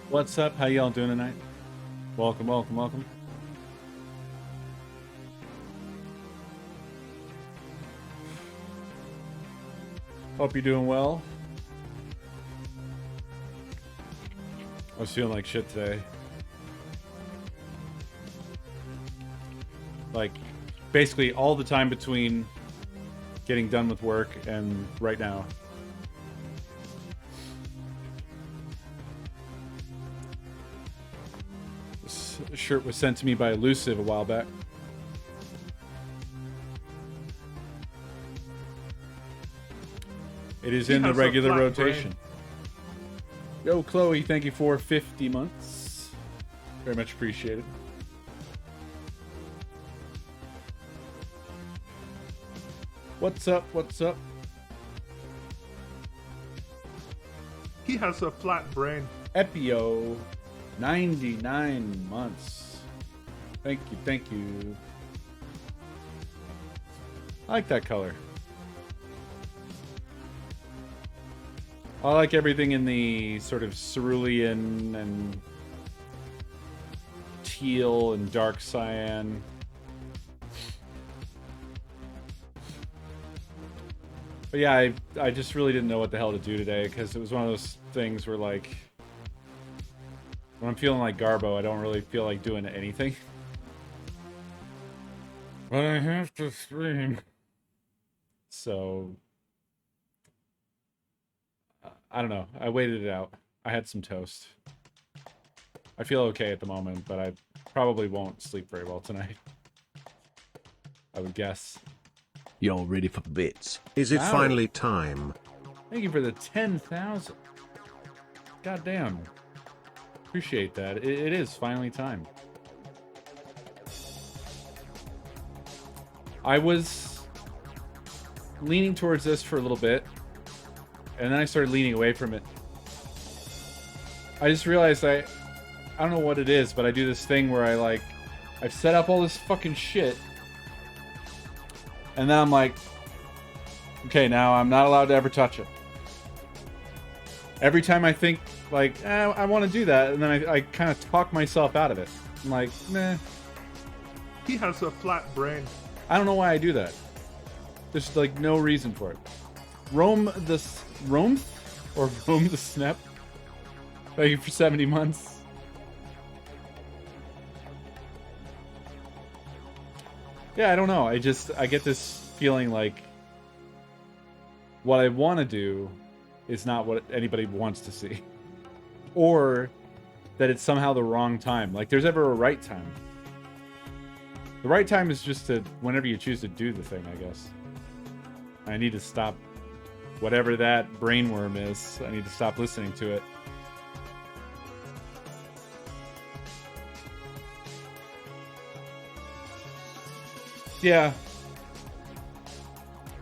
What's up? How y'all doing tonight? Welcome, welcome, welcome. Hope you're doing well. I was feeling like shit today. Like, basically all the time between getting done with work and right now. This shirt was sent to me by Elusive a while back. It is in the regular rotation. Yo, Chloe, thank you for 50 months. Very much appreciated. What's up? What's up? He has a flat brain. Epio, 99 months. Thank you, thank you. I like that color. I like everything in the sort of cerulean and teal and dark cyan. But yeah, I just really didn't know what the hell to do today because it was one of those things where, like, when I'm feeling like Garbo, I don't really feel like doing anything. But I have to stream. So I don't know. I waited it out. I had some toast. I feel okay at the moment, but I probably won't sleep very well tonight. I would guess. You're ready for bits. Is it finally time? Thank you for the 10,000. God damn. Appreciate that. It is finally time. I was leaning towards this for a little bit, and then I started leaning away from it. I just realized I don't know what it is, but I do this thing where I've set up all this fucking shit, and then I'm like, okay, now I'm not allowed to ever touch it. Every time I think, like, I want to do that, and then I kind of talk myself out of it. I'm like, nah. He has a flat brain. I don't know why I do that. There's, like, no reason for it. Rome the Snap. Thank you for 70 months. Yeah, I don't know. I get this feeling like what I want to do is not what anybody wants to see. Or that it's somehow the wrong time. Like, there's ever a right time. The right time is just to whenever you choose to do the thing, I guess. I need to stop whatever that brainworm is. I need to stop listening to it. Yeah.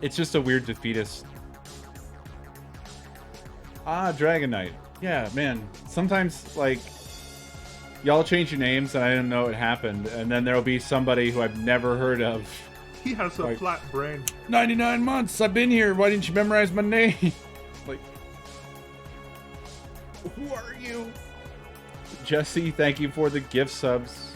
It's just a weird defeatist. Dragon Knight. Yeah, man. Sometimes, like, y'all change your names and I didn't know it happened, and then there'll be somebody who I've never heard of. He has a flat brain. 99 months, I've been here. Why didn't you memorize my name? Like, who are you? Jesse, thank you for the gift subs.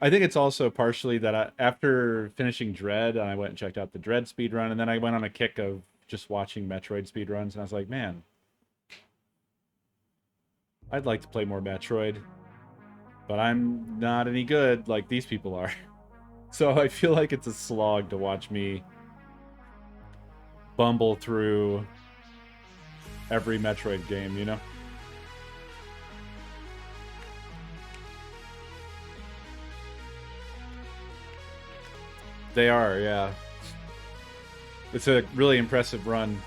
I think it's also partially that after finishing Dread, I went and checked out the Dread speedrun, and then I went on a kick of just watching Metroid speedruns, and I was like, man, I'd like to play more Metroid, but I'm not any good like these people are. So I feel like it's a slog to watch me bumble through every Metroid game, you know? They are, yeah. It's a really impressive run.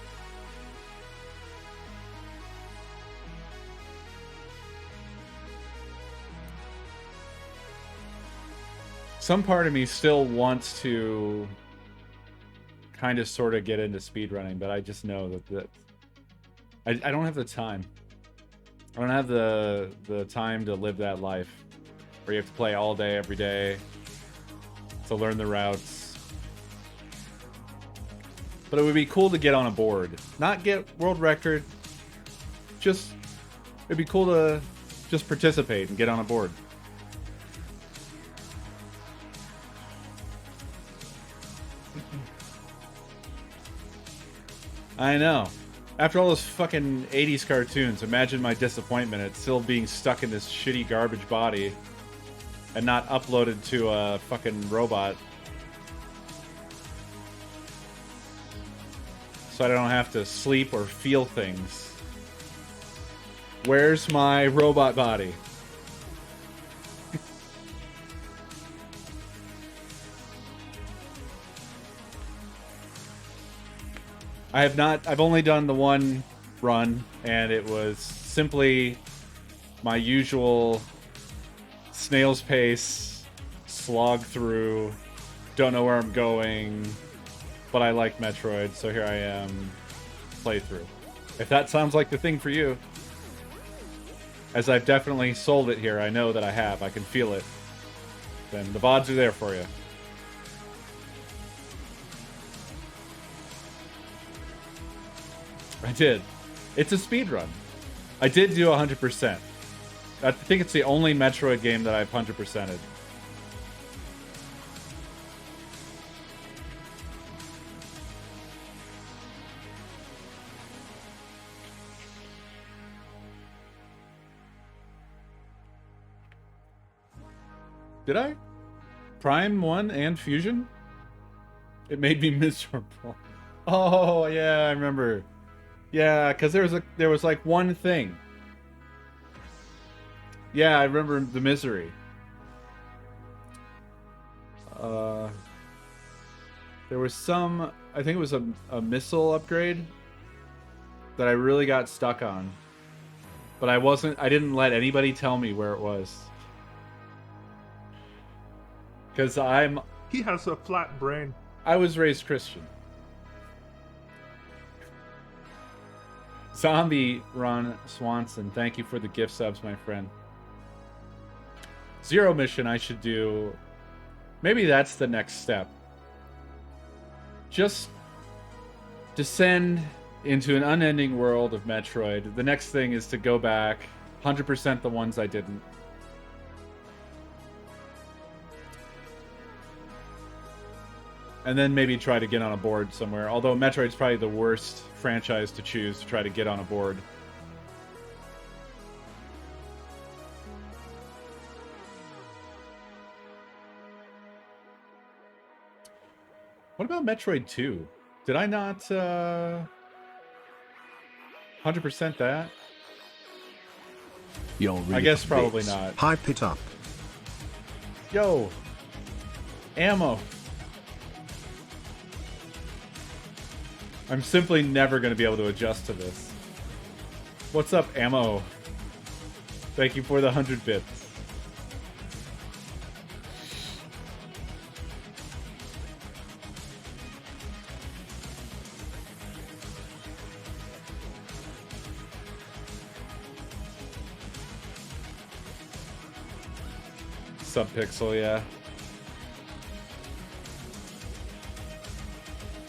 some part of me still wants to kind of sort of get into speedrunning, but I just know that I don't have the time. I don't have the time to live that life where you have to play all day, every day, to learn the routes. But it would be cool to get on a board. Not get world record. Just, it'd be cool to just participate and get on a board. I know. After all those fucking 80s cartoons, imagine my disappointment at still being stuck in this shitty garbage body and not uploaded to a fucking robot. So I don't have to sleep or feel things. Where's my robot body? I've only done the one run, and it was simply my usual snail's pace, slog through, don't know where I'm going, but I like Metroid, so here I am, playthrough. If that sounds like the thing for you, as I've definitely sold it here, I know that I have, I can feel it, then the VODs are there for you. I did. It's a speed run. I did do 100%. I think it's the only Metroid game that I've 100%ed. Did I? Prime 1 and Fusion? It made me miserable. Oh, yeah, I remember. Yeah, because there was like one thing. Yeah, I remember the misery. There was some, I think it was a missile upgrade that I really got stuck on. But I didn't let anybody tell me where it was. Because He has a flat brain. I was raised Christian. Zombie Ron Swanson, thank you for the gift subs, my friend. Zero mission I should do. Maybe that's the next step. Just descend into an unending world of Metroid. The next thing is to go back, 100% the ones I didn't. And then maybe try to get on a board somewhere. Although Metroid's probably the worst franchise to choose to try to get on a board. What about Metroid 2? Did I not 100% that? You're really I guess probably bits. not. Hype it up. Yo! Ammo! I'm simply never going to be able to adjust to this. What's up, Ammo? Thank you for the 100 bits. Subpixel, yeah.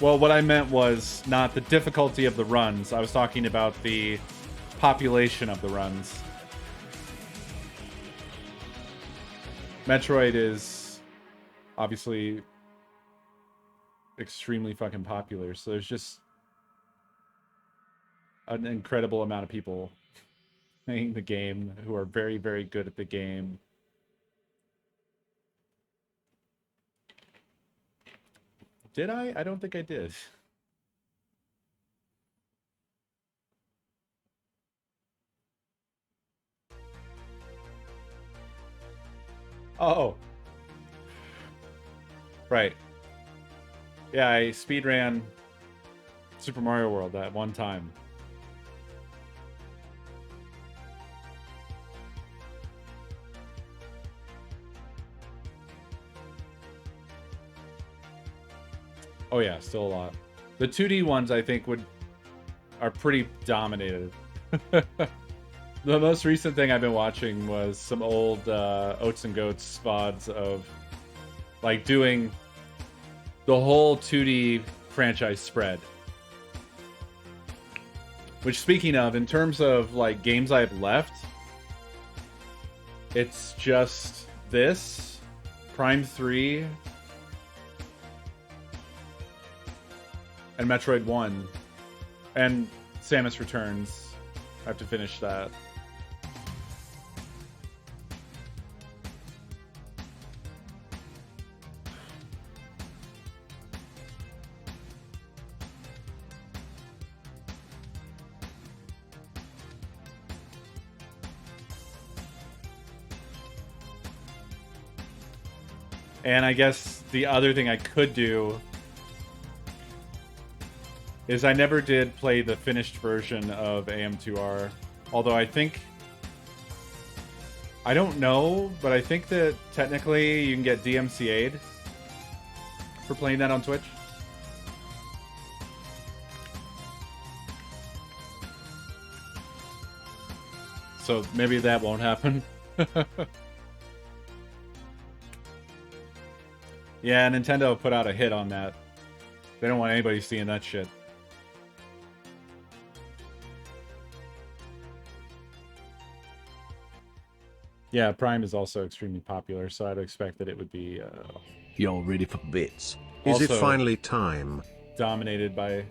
Well, what I meant was not the difficulty of the runs. I was talking about the population of the runs. Metroid is obviously extremely fucking popular, so there's just an incredible amount of people playing the game who are very, very good at the game. Did I? I don't think I did. Oh. Right. Yeah, I speedran Super Mario World that one time. Oh yeah, still a lot. The 2D ones I think are pretty dominated. The most recent thing I've been watching was some old Oats and Goats VODs of like doing the whole 2D franchise spread. Which, speaking of, in terms of like games I've left, it's just this, Prime 3, and Metroid 1, and Samus Returns. I have to finish that. And I guess the other thing I could do is I never did play the finished version of AM2R. Although I think... I don't know, but I think that technically you can get DMCA'd for playing that on Twitch. So maybe that won't happen. Yeah, Nintendo put out a hit on that. They don't want anybody seeing that shit. Yeah, Prime is also extremely popular, so I'd expect that it would be You're ready for bits. Is it also finally time? dominated by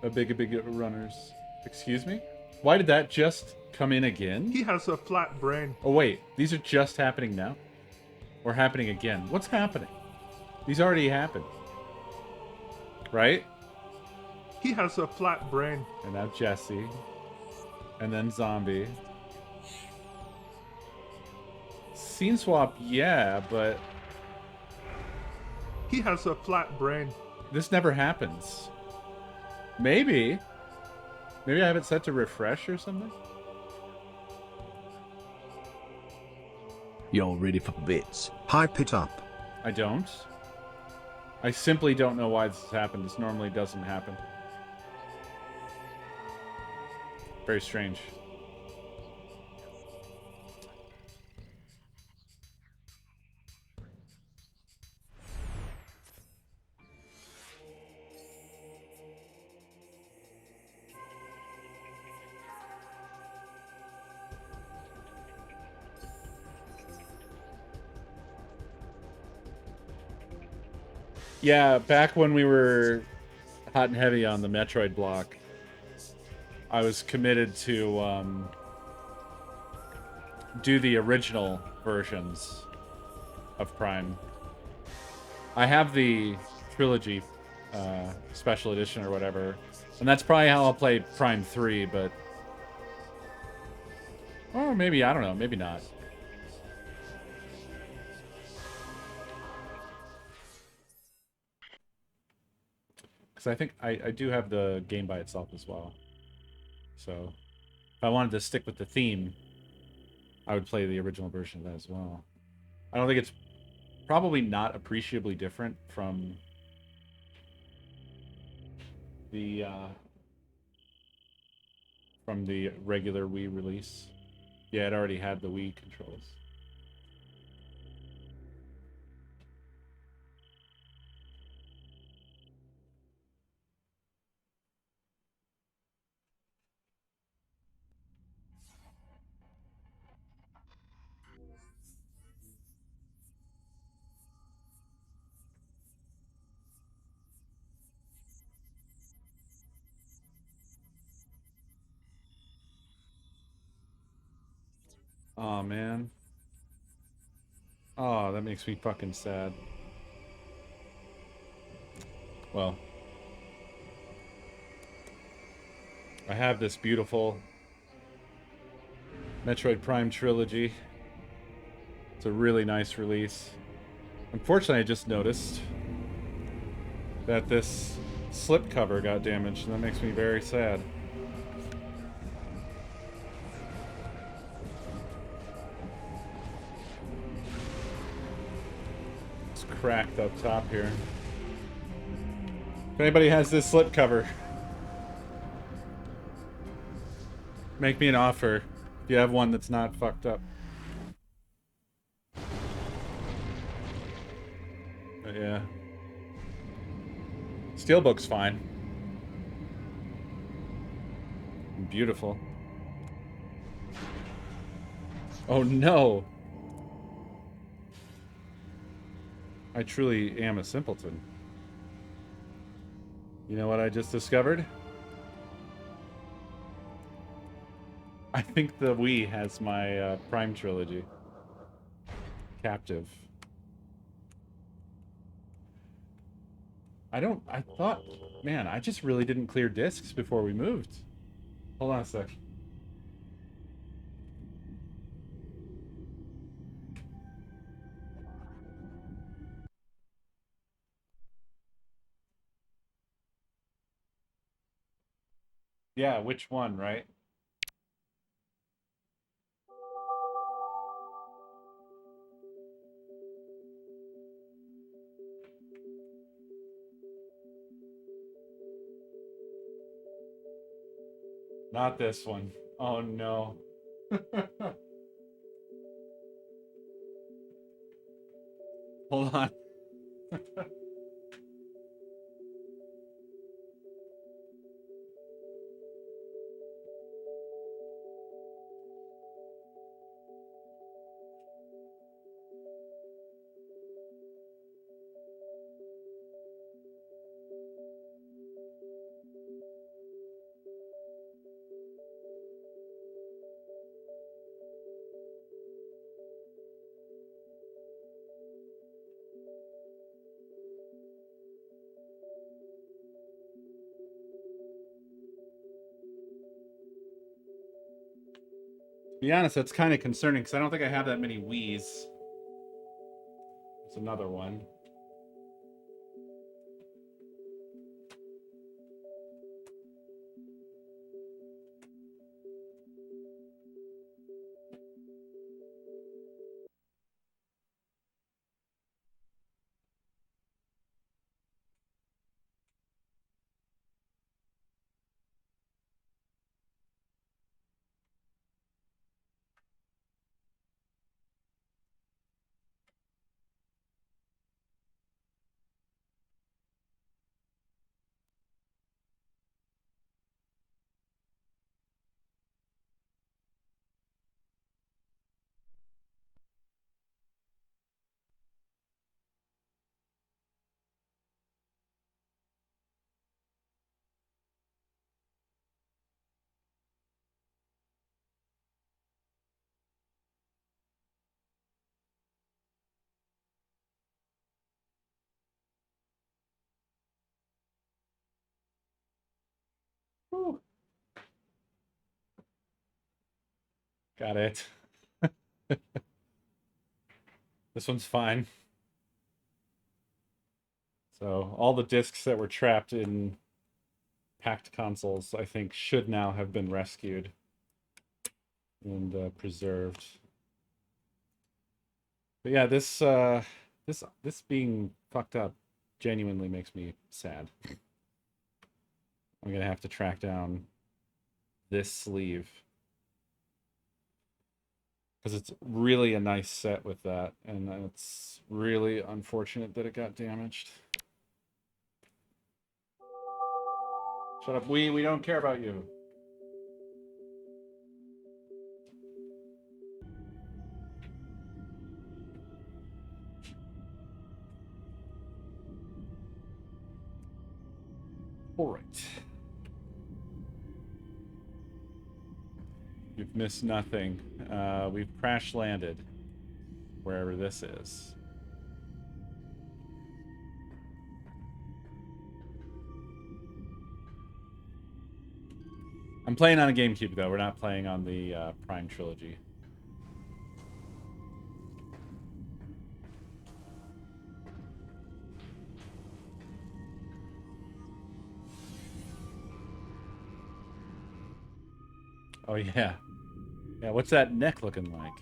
a big runners. Excuse me? Why did that just come in again? He has a flat brain. Oh wait, these are just happening now? Or happening again? What's happening? These already happened. Right? He has a flat brain. And now Jesse. And then Zombie. Scene swap, yeah, but... He has a flat brain. This never happens. Maybe. Maybe I have it set to refresh or something? You're ready for bits. Hype it up. I don't. I simply don't know why this has happened. This normally doesn't happen. Very strange. Yeah, back when we were hot and heavy on the Metroid block, I was committed to do the original versions of Prime. I have the trilogy special edition or whatever, and that's probably how I'll play Prime 3, but... Or maybe, I don't know, maybe not. Because I think I do have the game by itself as well. So, if I wanted to stick with the theme, I would play the original version of that as well. I don't think it's probably not appreciably different from the regular Wii release. Yeah, it already had the Wii controls. Oh man. Oh, that makes me fucking sad. Well, I have this beautiful Metroid Prime trilogy. It's a really nice release. Unfortunately, I just noticed that this slipcover got damaged, and that makes me very sad. It's cracked up top here. If anybody has this slipcover, make me an offer. If you have one that's not fucked up. But yeah. Steelbook's fine. Beautiful. Oh no! I truly am a simpleton. You know what I just discovered? I think the Wii has my Prime trilogy. Captive. I thought, man, I just really didn't clear discs before we moved. Hold on a sec. Yeah, which one, right? Not this one. Oh no. Hold on. To be honest, that's kind of concerning because I don't think I have that many Wii's. There's another one. Whew. Got it. This one's fine. So all the discs that were trapped in packed consoles, I think, should now have been rescued and preserved. But yeah, this being fucked up genuinely makes me sad. I'm gonna have to track down this sleeve because it's really a nice set with that, and it's really unfortunate that it got damaged. Shut up, we don't care about you. All right. You've missed nothing. We've crash landed wherever this is. I'm playing on a GameCube though. We're not playing on the Prime trilogy. Oh yeah. Yeah, what's that neck looking like?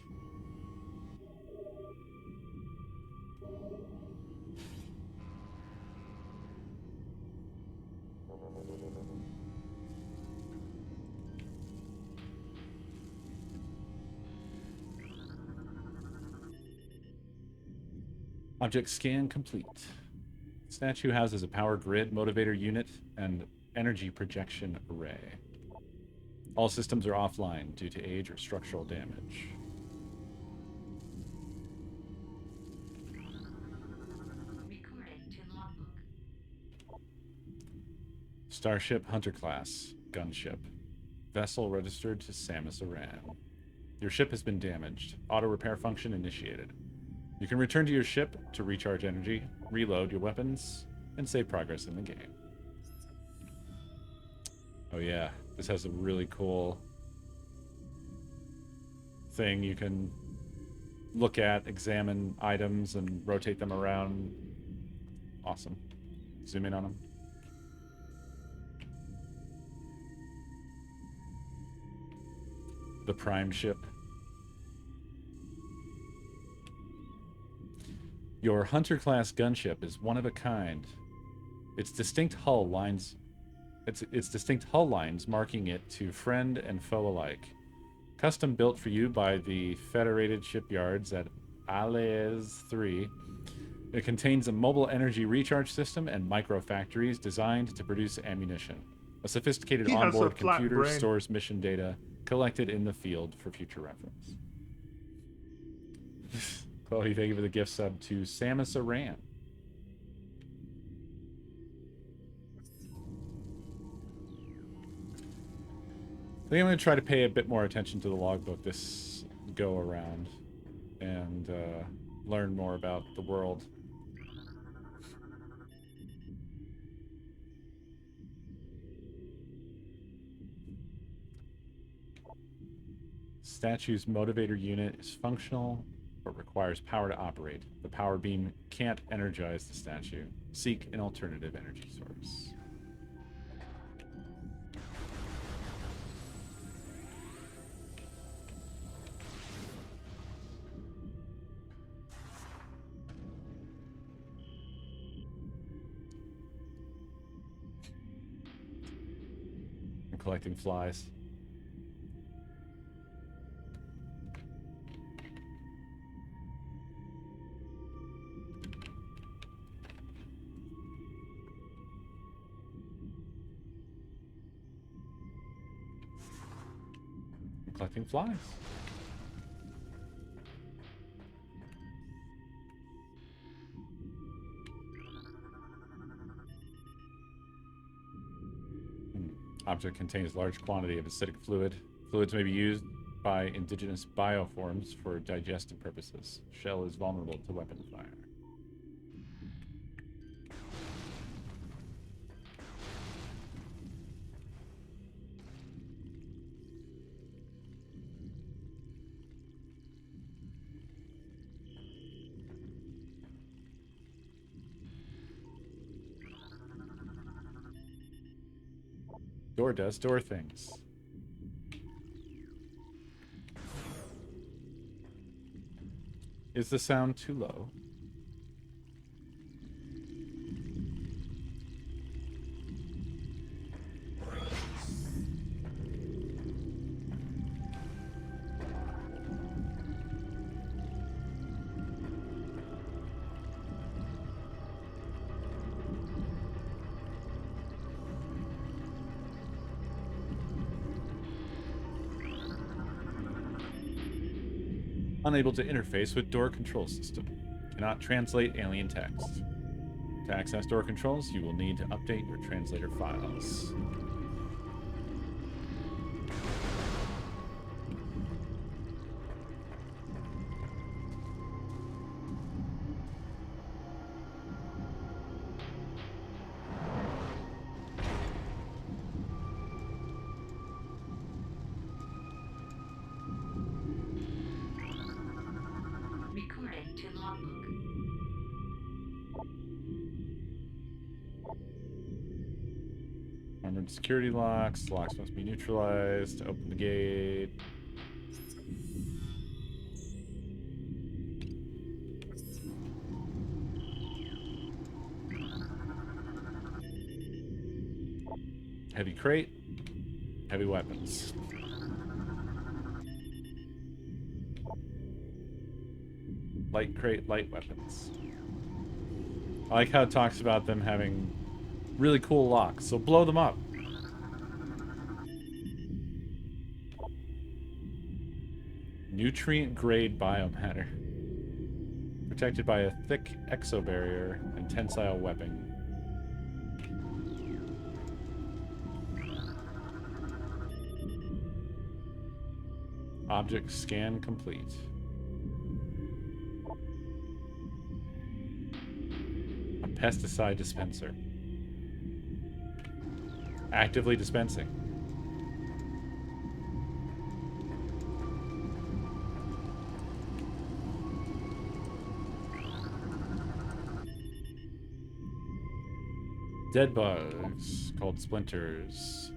Object scan complete. Statue houses a power grid, motivator unit, and energy projection array. All systems are offline due to age or structural damage. Recording to logbook. Starship Hunter class gunship. Vessel registered to Samus Aran. Your ship has been damaged. Auto repair function initiated. You can return to your ship to recharge energy, reload your weapons, and save progress in the game. Oh yeah, this has a really cool thing. You can look at, examine items, and rotate them around. Awesome. Zoom in on them. The Prime ship. Your Hunter class gunship is one of a kind. Its distinct hull lines marking it to friend and foe alike. Custom built for you by the Federated Shipyards at Alez 3. It contains a mobile energy recharge system and micro factories designed to produce ammunition. A sophisticated He has a onboard flat computer brain. stores mission data collected in the field for future reference. Chloe, thank you for the gift sub to Samus Aran. I think I'm going to try to pay a bit more attention to the logbook this go around and learn more about the world. Statue's motivator unit is functional, but requires power to operate. The power beam can't energize the statue. Seek an alternative energy source. I'm collecting flies. Collecting flies. Object contains large quantity of acidic fluid. Fluids may be used by indigenous bioforms for digestive purposes. Shell is vulnerable to weapon fire. Door does door things. Is the sound too low? Unable to interface with door control system. Cannot translate alien text. To access door controls, you will need to update your translator files. Recording to logbook. Armored security locks. Locks must be neutralized. Open the gate. Heavy crate. Heavy weapons. Light crate, light weapons. I like how it talks about them having really cool locks, so blow them up. Nutrient-grade biomatter. Protected by a thick exobarrier and tensile webbing. Object scan complete. A pesticide dispenser. Actively dispensing. Dead bugs called splinters.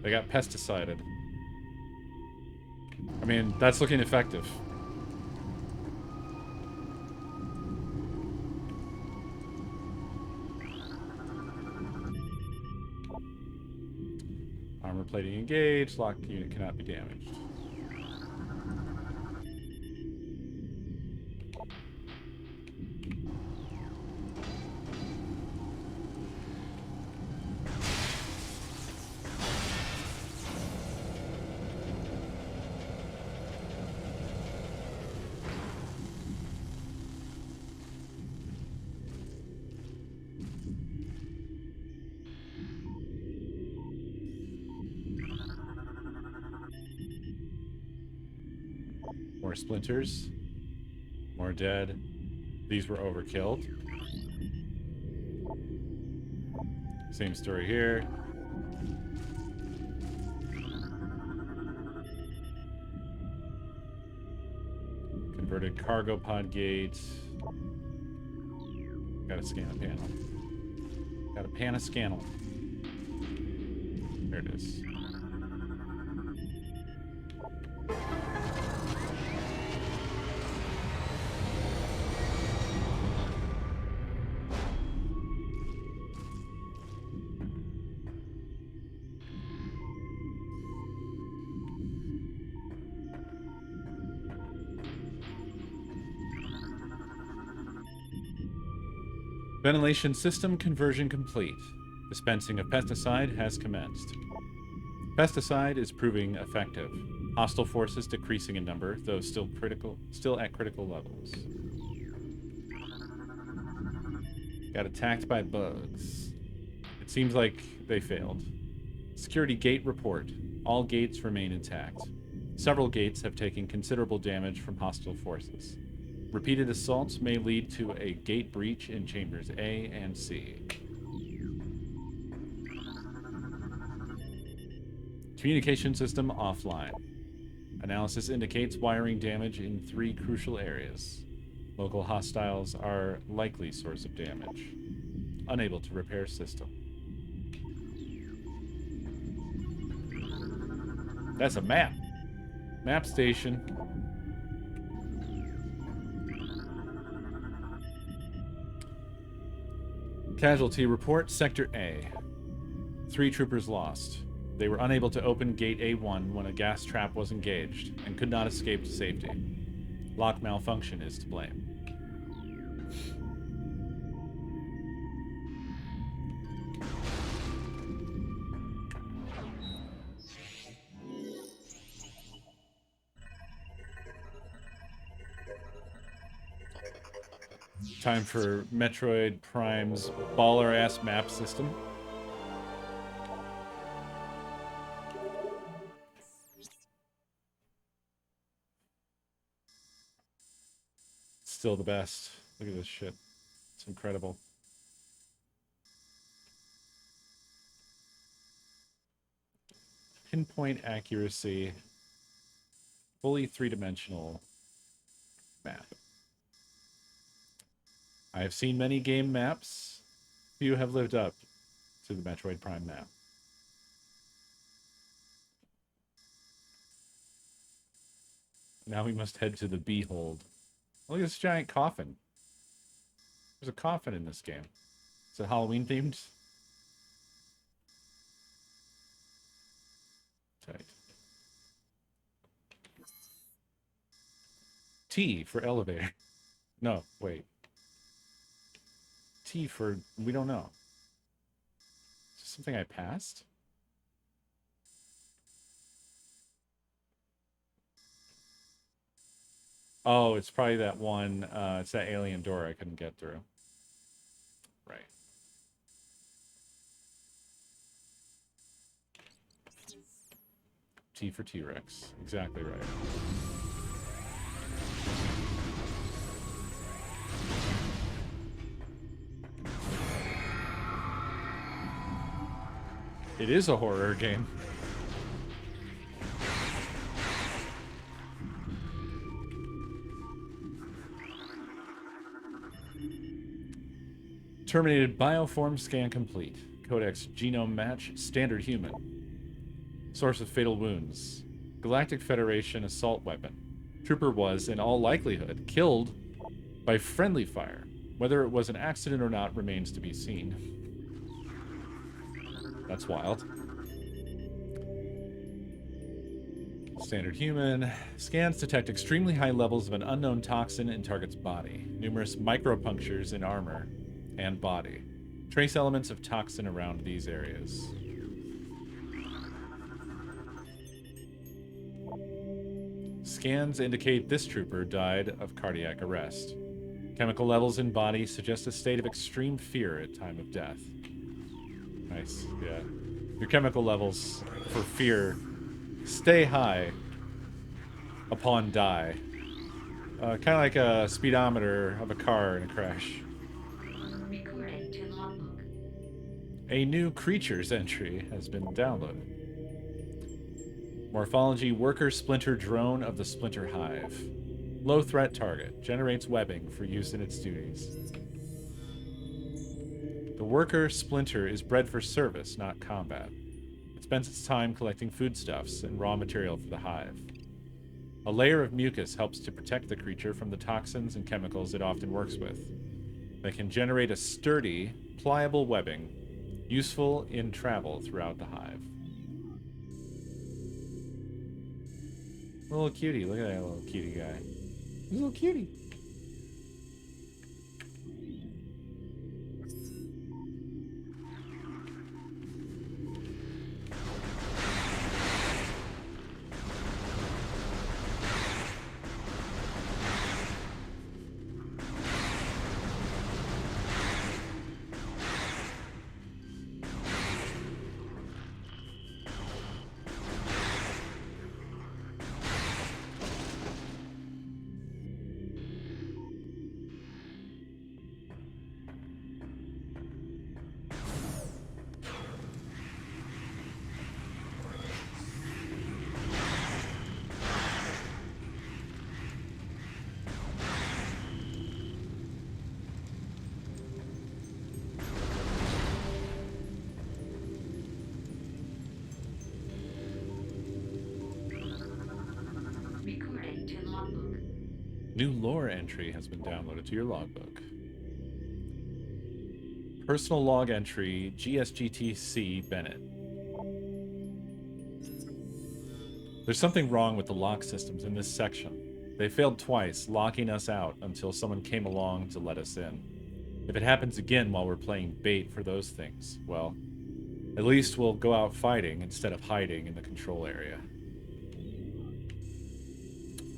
They got pesticided. I mean, that's looking effective. Armor plating engaged. Lock unit cannot be damaged. More splinters. More dead. These were overkilled. Same story here. Converted cargo pod gate. Gotta scan a panel. Gotta pan a scannel. There it is. Ventilation system conversion complete. Dispensing of pesticide has commenced. Pesticide is proving effective. Hostile forces decreasing in number, though still at critical levels. Got attacked by bugs. It seems like they failed. Security gate report. All gates remain intact. Several gates have taken considerable damage from hostile forces. Repeated assaults may lead to a gate breach in chambers A and C. Communication system offline. Analysis indicates wiring damage in 3 crucial areas. Local hostiles are likely source of damage. Unable to repair system. That's a map. Map station. Casualty report, Sector A. 3 troopers lost. They were unable to open Gate A1 when a gas trap was engaged, and could not escape to safety. Lock malfunction is to blame. Time for Metroid Prime's baller-ass map system. Still the best. Look at this shit. It's incredible. Pinpoint accuracy. Fully 3-dimensional map. I have seen many game maps. Few have lived up to the Metroid Prime map. Now we must head to the Behold. Look at this giant coffin. There's a coffin in this game. Is it Halloween themed? Tight. T for elevator. No, wait. T for we don't know. Is this something I passed? Oh, it's probably that one. It's that alien door I couldn't get through. Right. T for T-Rex. Exactly right. It is a horror game. Terminated bioform scan complete. Codex genome match standard human. Source of fatal wounds. Galactic Federation assault weapon. Trooper was, in all likelihood, killed by friendly fire. Whether it was an accident or not remains to be seen. That's wild. Standard human. Scans detect extremely high levels of an unknown toxin in target's body. Numerous micropunctures in armor and body. Trace elements of toxin around these areas. Scans indicate this trooper died of cardiac arrest. Chemical levels in body suggest a state of extreme fear at time of death. Nice, yeah. Your chemical levels for fear stay high upon die. Kind of like a speedometer of a car in a crash. Recording to logbook. A new creatures entry has been downloaded. Morphology worker splinter drone of the Splinter Hive. Low threat target. Generates webbing for use in its duties. The worker splinter is bred for service, not combat. It spends its time collecting foodstuffs and raw material for the hive. A layer of mucus helps to protect the creature from the toxins and chemicals it often works with. They can generate a sturdy, pliable webbing, useful in travel throughout the hive. Little cutie, look at that little cutie guy. He's a little cutie. Recording to logbook. New lore entry has been downloaded to your logbook. Personal log entry GSGTC Bennett. There's something wrong with the lock systems in this section. They failed twice, locking us out until someone came along to let us in. If it happens again while we're playing bait for those things, well, at least we'll go out fighting instead of hiding in the control area.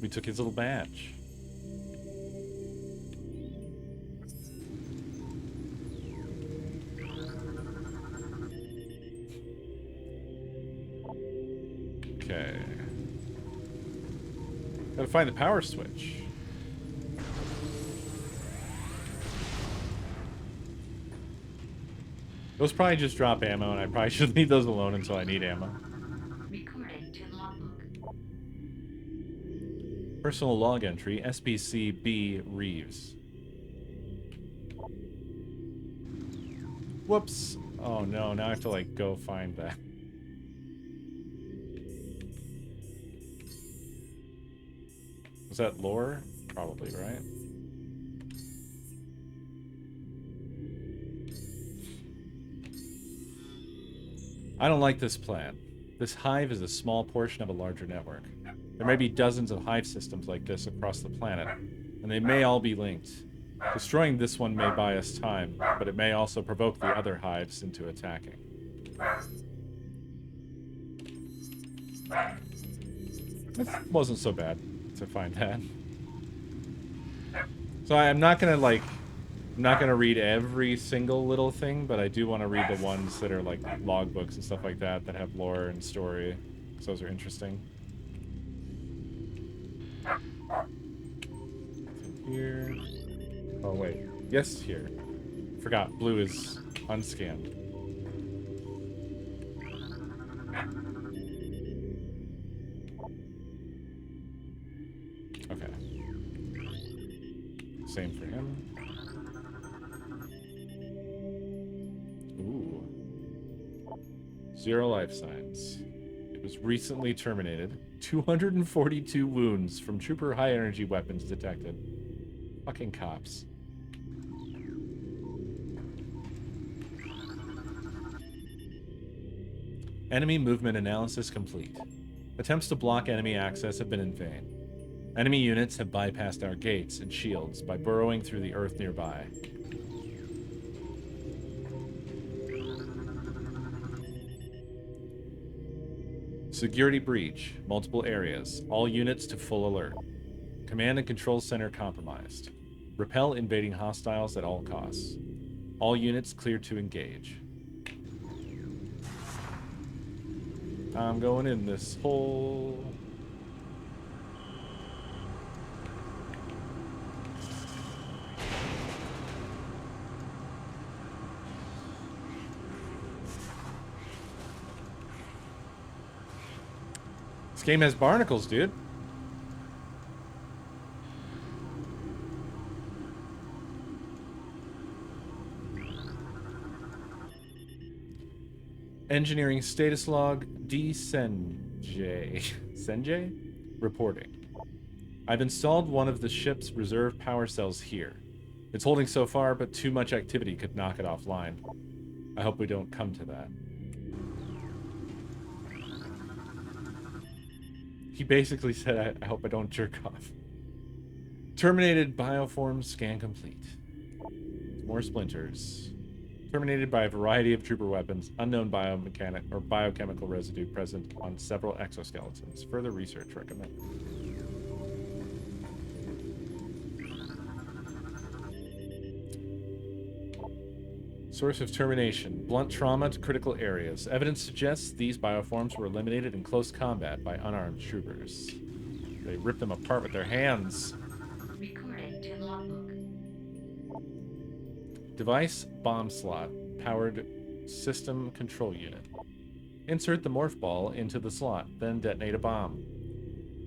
We took his little badge. Okay. Gotta find the power switch. Those probably just drop ammo, and I probably should leave those alone until I need ammo. Recording to logbook. Personal log entry, SBC B Reeves. Whoops. Oh no, now I have to like go find that. Was that lore? Probably, right? I don't like this plan. This hive is a small portion of a larger network. There may be dozens of hive systems like this across the planet, and they may all be linked. Destroying this one may buy us time, but it may also provoke the other hives into attacking. It wasn't so bad to find that. So I'm not gonna read every single little thing, but I do want to read the ones that are like logbooks and stuff like that that have lore and story. So those are interesting. Here. Oh wait. Yes, here. Forgot. Blue is unscanned. Okay. Same for him. Ooh. 0 life signs. It was recently terminated. 242 wounds from trooper high energy weapons detected. Fucking cops. Enemy movement analysis complete. Attempts to block enemy access have been in vain. Enemy units have bypassed our gates and shields by burrowing through the earth nearby. Security breach. Multiple areas. All units to full alert. Command and control center compromised. Repel invading hostiles at all costs. All units cleared to engage. I'm going in this hole. This game has barnacles, dude. Engineering status log, D. Senjay. Senjay? Reporting. I've installed one of the ship's reserve power cells here. It's holding so far, but too much activity could knock it offline. I hope we don't come to that. He basically said, I hope I don't jerk off. Terminated bioform scan complete. More splinters. Terminated by a variety of trooper weapons, unknown biomechanic or biochemical residue present on several exoskeletons. Further research recommended. Source of termination. Blunt trauma to critical areas. Evidence suggests these bioforms were eliminated in close combat by unarmed troopers. They ripped them apart with their hands. Recording to logbook. Device bomb slot. Powered system control unit. Insert the morph ball into the slot, then detonate a bomb.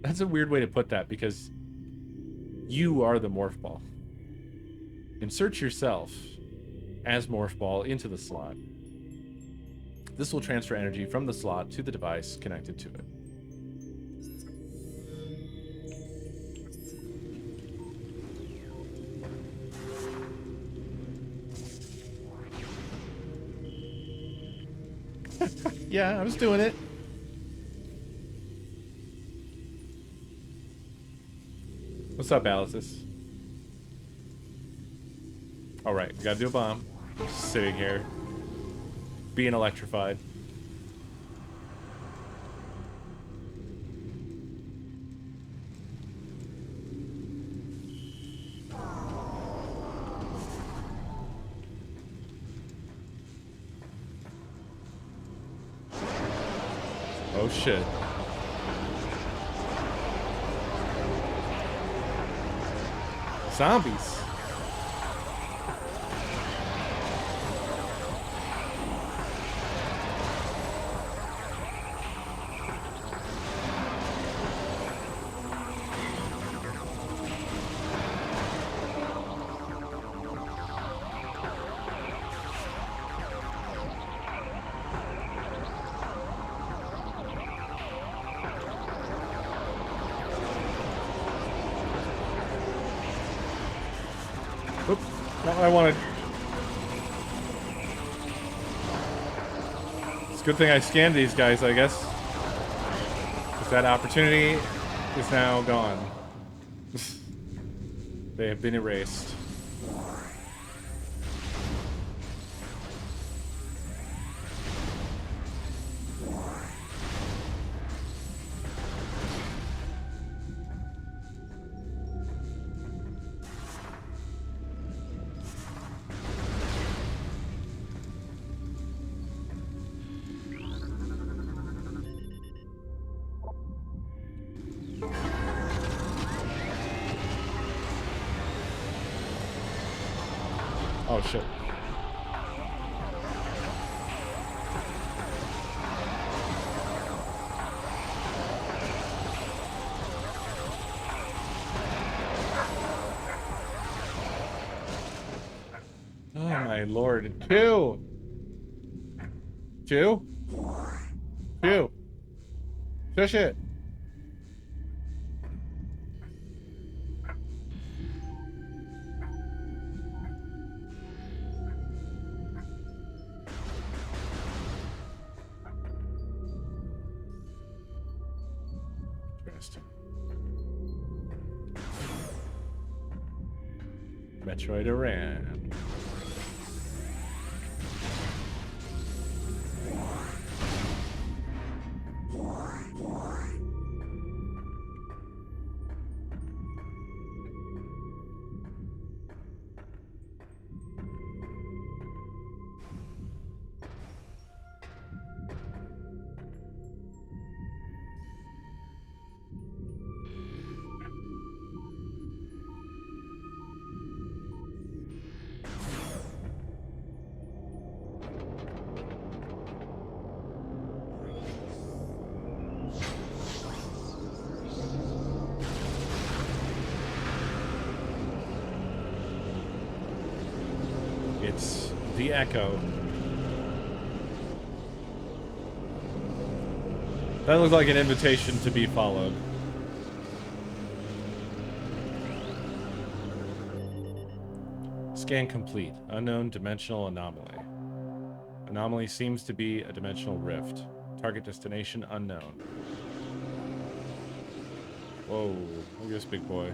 That's a weird way to put that because you are the morph ball. Insert yourself as morph ball into the slot. This will transfer energy from the slot to the device connected to it. Yeah, I was doing it. What's up, Alice? Alright, we gotta do a bomb. Just sitting here. Being electrified. Oh shit. Zombies. Oops, not what I wanted. It's a good thing I scanned these guys, I guess. Because that opportunity is now gone. They have been erased. Oh, shit. Oh, my lord. Two! Two? Two! Shush it! Interesting. Metroid Iran. It's the Echo. That looks like an invitation to be followed. Scan complete. Unknown dimensional anomaly. Anomaly seems to be a dimensional rift. Target destination unknown. Whoa, look at this big boy.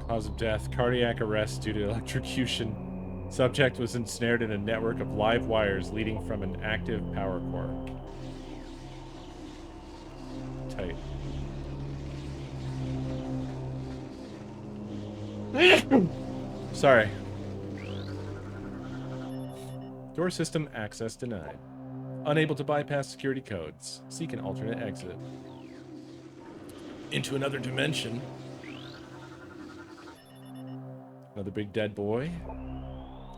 Cause of death, cardiac arrest due to electrocution. Subject was ensnared in a network of live wires leading from an active power core. Tight. Sorry. Door system access denied. Unable to bypass security codes. Seek an alternate exit. Into another dimension. Another big dead boy.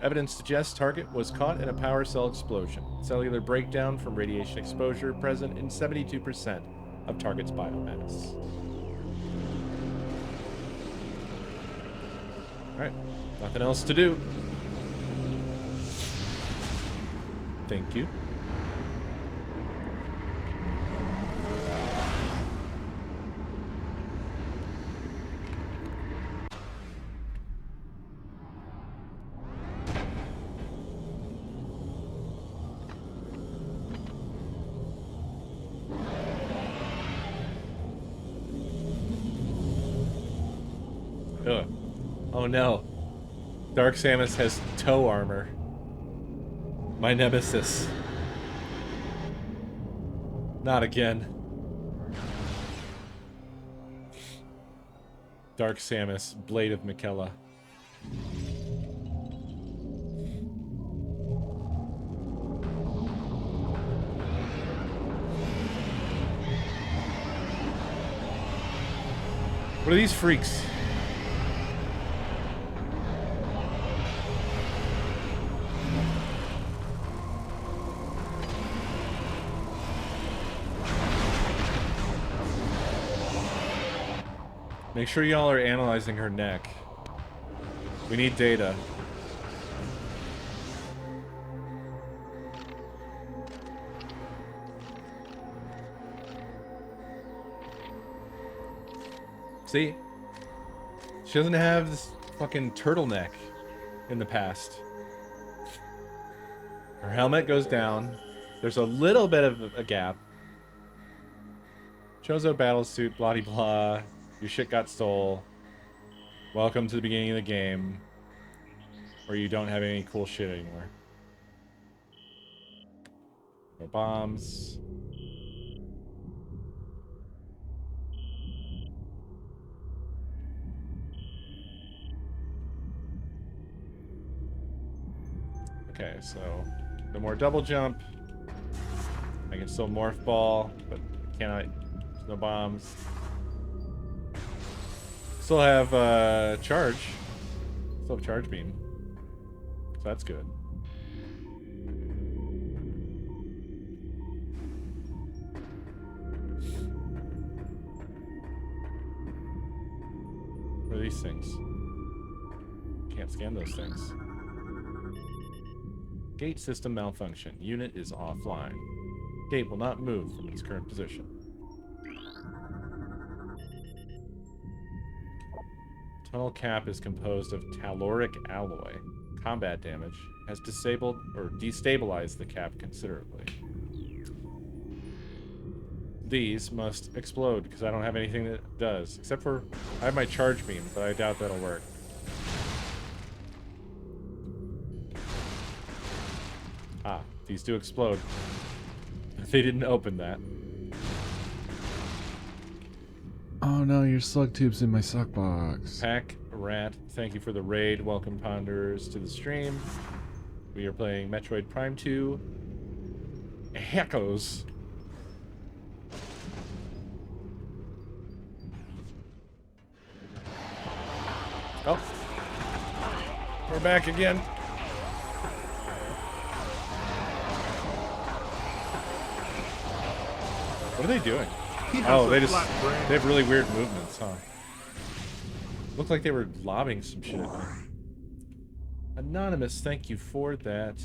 Evidence suggests target was caught in a power cell explosion. Cellular breakdown from radiation exposure present in 72% of target's biomass. Alright, nothing else to do. Thank you. Ugh. Oh no. Dark Samus has toe armor. My nemesis. Not again. Dark Samus, Blade of Miquella. What are these freaks? Make sure y'all are analyzing her neck. We need data. See? She doesn't have this fucking turtleneck in the past. Her helmet goes down. There's a little bit of a gap. Chozo battlesuit, blah de blah. Your shit got stole. Welcome to the beginning of the game. Where you don't have any cool shit anymore. No bombs. Okay, so no more double jump. I can still morph ball, but cannot. No bombs. Still have charge. Still have charge beam. So that's good. What are these things? Can't scan those things. Gate system malfunction. Unit is offline. Gate will not move from its current position. Tunnel cap is composed of telluric alloy. Combat damage has disabled or destabilized the cap considerably. These must explode because I don't have anything that does. Except for I have my charge beam, but I doubt that'll work. Ah, these do explode. They didn't open that. Oh no, your slug tube's in my sock box. Pack Rat, thank you for the raid. Welcome, Ponders, to the stream. We are playing Metroid Prime 2. Echoes. Oh. We're back again. What are they doing? Oh, they have really weird movements, huh? Looked like they were lobbing some shit. Anonymous, thank you for that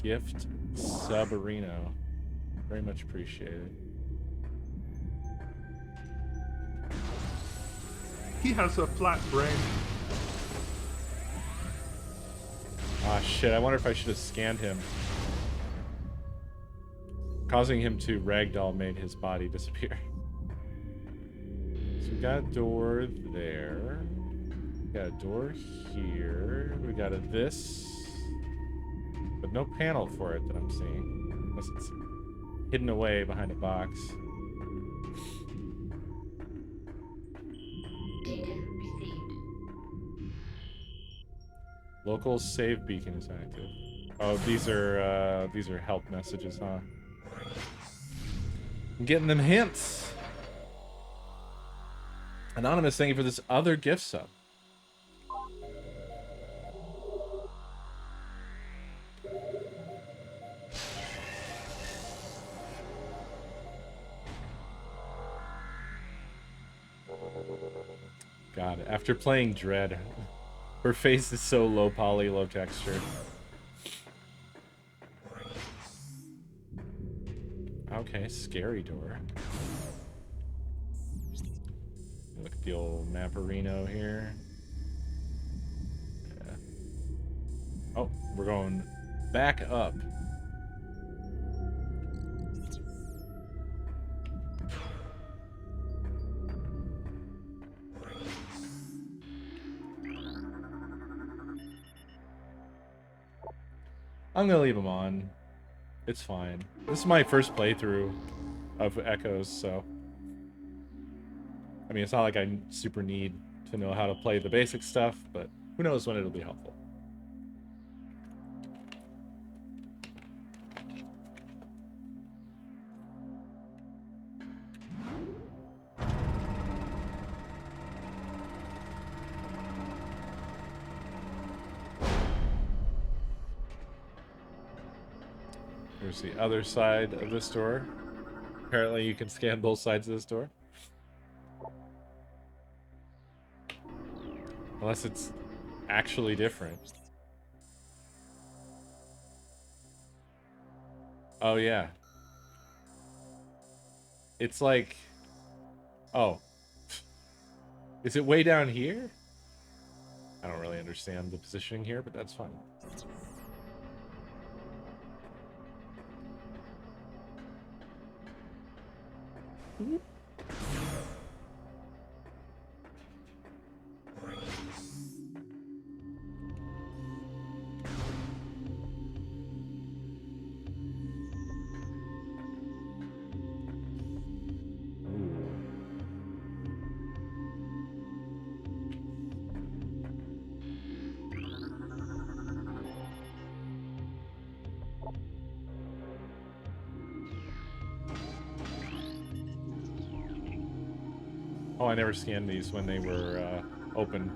gift, Subarino. Very much appreciated. He has a flat brain. Ah, shit, I wonder if I should have scanned him. Causing him to ragdoll made his body disappear. So we got a door there. We got a door here. We got a this. But no panel for it that I'm seeing. Unless it's hidden away behind a box. Data received. Local save beacon is active. Oh, these are help messages, huh? I'm getting them hints. Anonymous, thank you for this other gift sub. God, after playing Dread, her face is so low poly, low texture. Okay, scary door. Look at the old Mapperino here. Yeah. Oh, we're going back up. I'm gonna leave them on. It's fine. This is my first playthrough of Echoes, so... I mean, it's not like I super need to know how to play the basic stuff, but who knows when it'll be helpful. Here's the other side of this door. Apparently you can scan both sides of this door. Unless it's actually different. Oh, yeah. It's like... Oh. Is it way down here? I don't really understand the positioning here, but that's fine. Oh, I never scanned these when they were open.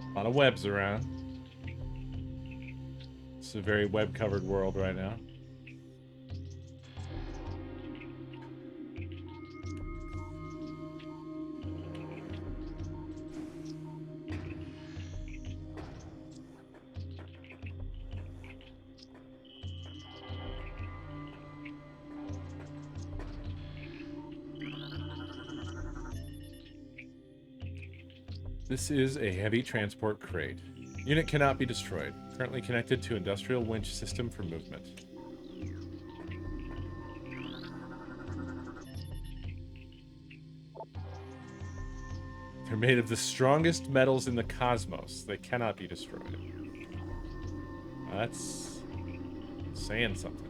A lot of webs around. It's a very web-covered world right now. This is a heavy transport crate. Unit cannot be destroyed. Currently connected to industrial winch system for movement. They're made of the strongest metals in the cosmos. They cannot be destroyed. That's saying something.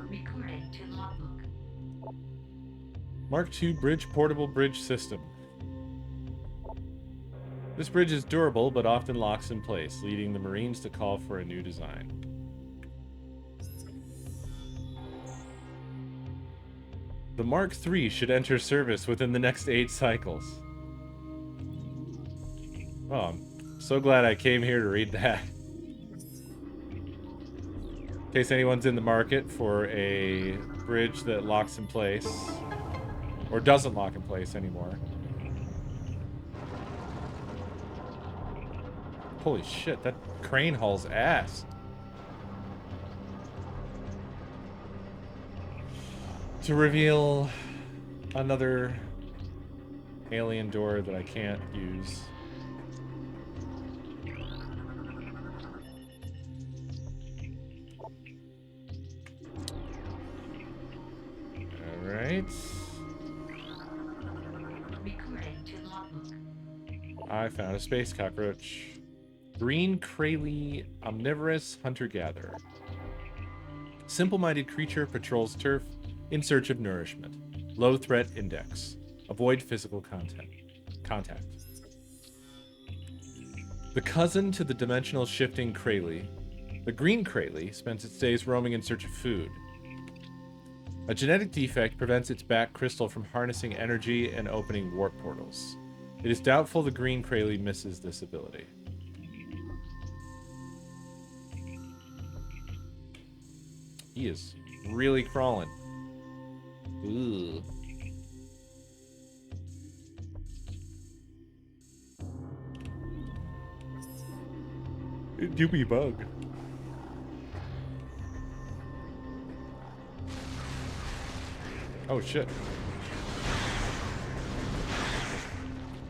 Recording to logbook. Mark II Bridge Portable Bridge System. This bridge is durable, but often locks in place, leading the Marines to call for a new design. The Mark III should enter service within the next 8 cycles. Oh, I'm so glad I came here to read that. In case anyone's in the market for a bridge that locks in place, or doesn't lock in place anymore. Holy shit, that crane hauls ass. To reveal another alien door that I can't use. Alright. Recording to logbook. I found a space cockroach. Green Kraly omnivorous hunter-gatherer. Simple-minded creature patrols turf in search of nourishment. Low threat index. Avoid physical contact. The cousin to the dimensional shifting Kraly, the green Kraly spends its days roaming in search of food. A genetic defect prevents its back crystal from harnessing energy and opening warp portals. It is doubtful the green Kraly misses this ability. He is really crawling. Ooh. Doobie bug. Oh shit.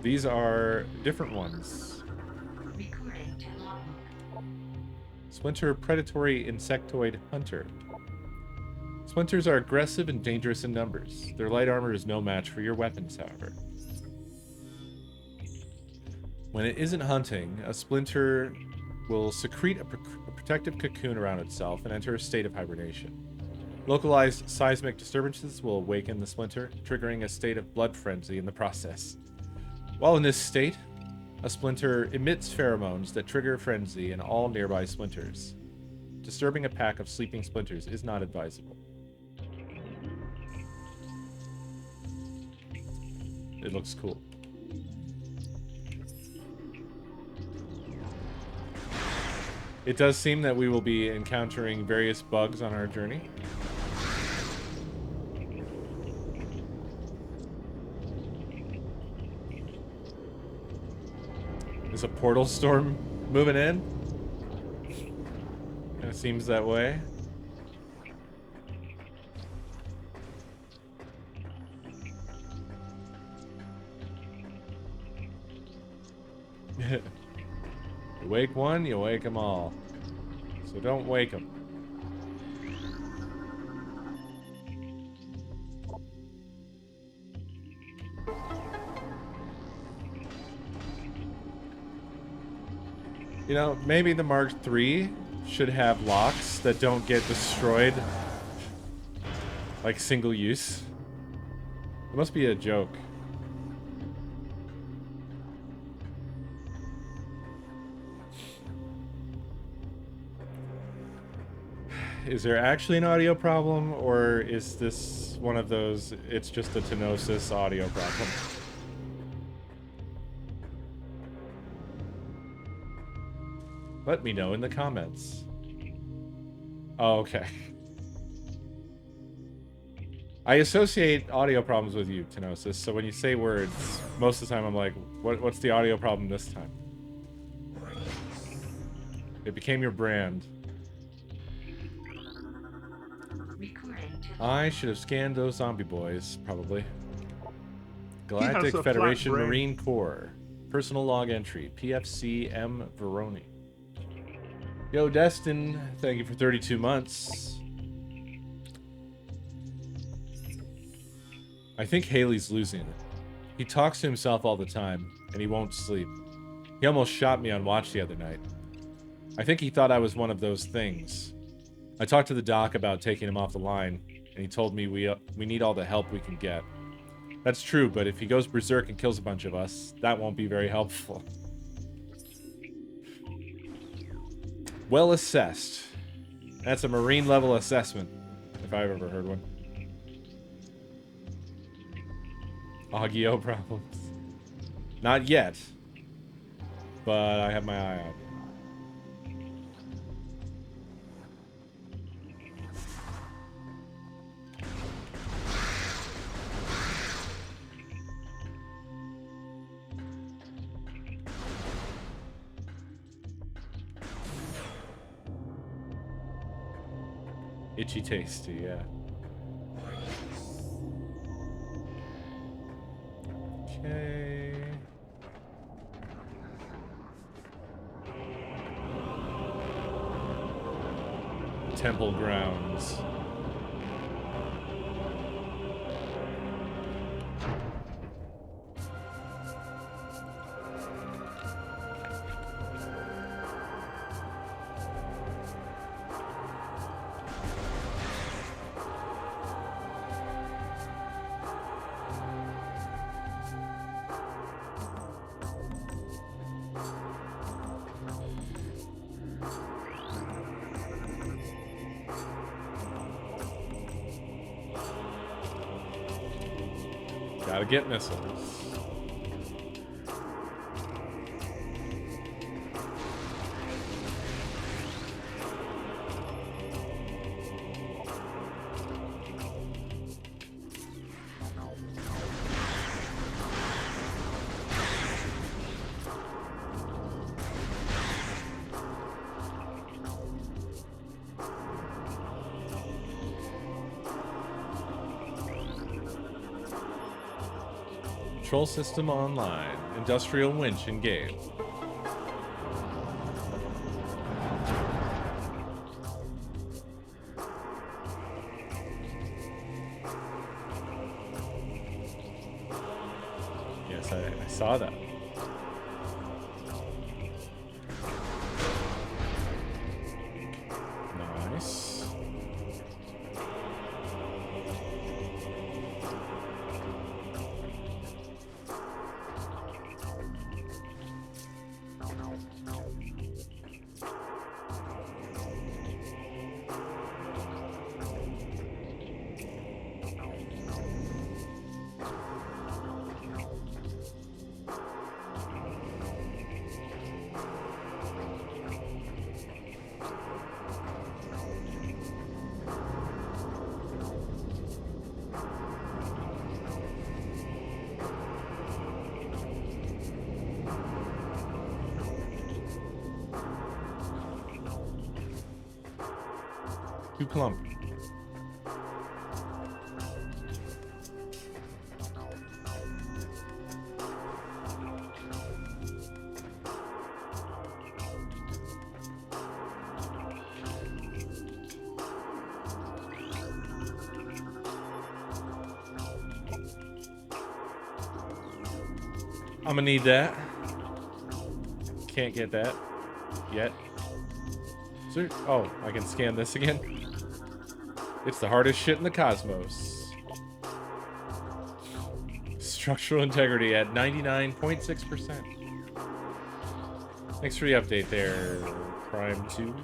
These are different ones. Recording to logbook. Splinter predatory insectoid hunter. Splinters are aggressive and dangerous in numbers. Their light armor is no match for your weapons, however. When it isn't hunting, a splinter will secrete a protective cocoon around itself and enter a state of hibernation. Localized seismic disturbances will awaken the splinter, triggering a state of blood frenzy in the process. While in this state, a splinter emits pheromones that trigger frenzy in all nearby splinters. Disturbing a pack of sleeping splinters is not advisable. It looks cool. It does seem that we will be encountering various bugs on our journey. Is a portal storm moving in? Kind of seems that way. You wake one, you wake them all. So don't wake them. You know, maybe the Mark III should have locks that don't get destroyed. Like single use. It must be a joke. Is there actually an audio problem, or is this one of those, it's just a Tenosis audio problem? Let me know in the comments. Oh, okay. I associate audio problems with you, Tenosis, so when you say words, most of the time I'm like, what's the audio problem this time? It became your brand. I should have scanned those zombie boys, probably. Galactic Federation Marine Corps. Personal log entry. PFC M. Veroni. Yo, Destin, thank you for 32 months. I think Haley's losing it. He talks to himself all the time, and he won't sleep. He almost shot me on watch the other night. I think he thought I was one of those things. I talked to the doc about taking him off the line, and he told me we need all the help we can get. That's true, but if he goes berserk and kills a bunch of us, that won't be very helpful. Well assessed. That's a Marine level assessment, if I've ever heard one. Audio problems. Not yet, but I have my eye out. Itchy tasty, yeah. Okay. Temple grounds. Gotta get missiles. Control system online. Industrial winch engaged. Yes, I saw that. Nice. Too clumpy. I'm gonna need that. Can't get that. yet. Oh, I can scan this again. It's the hardest shit in the cosmos. Structural integrity at 99.6%. Thanks for the update there, Prime 2.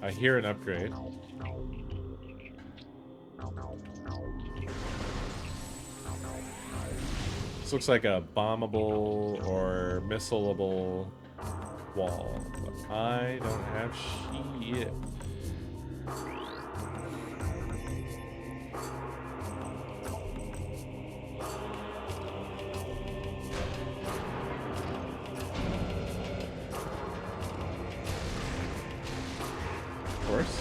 I hear an upgrade. This looks like a bombable or missileable wall, but I don't have shit. Of course.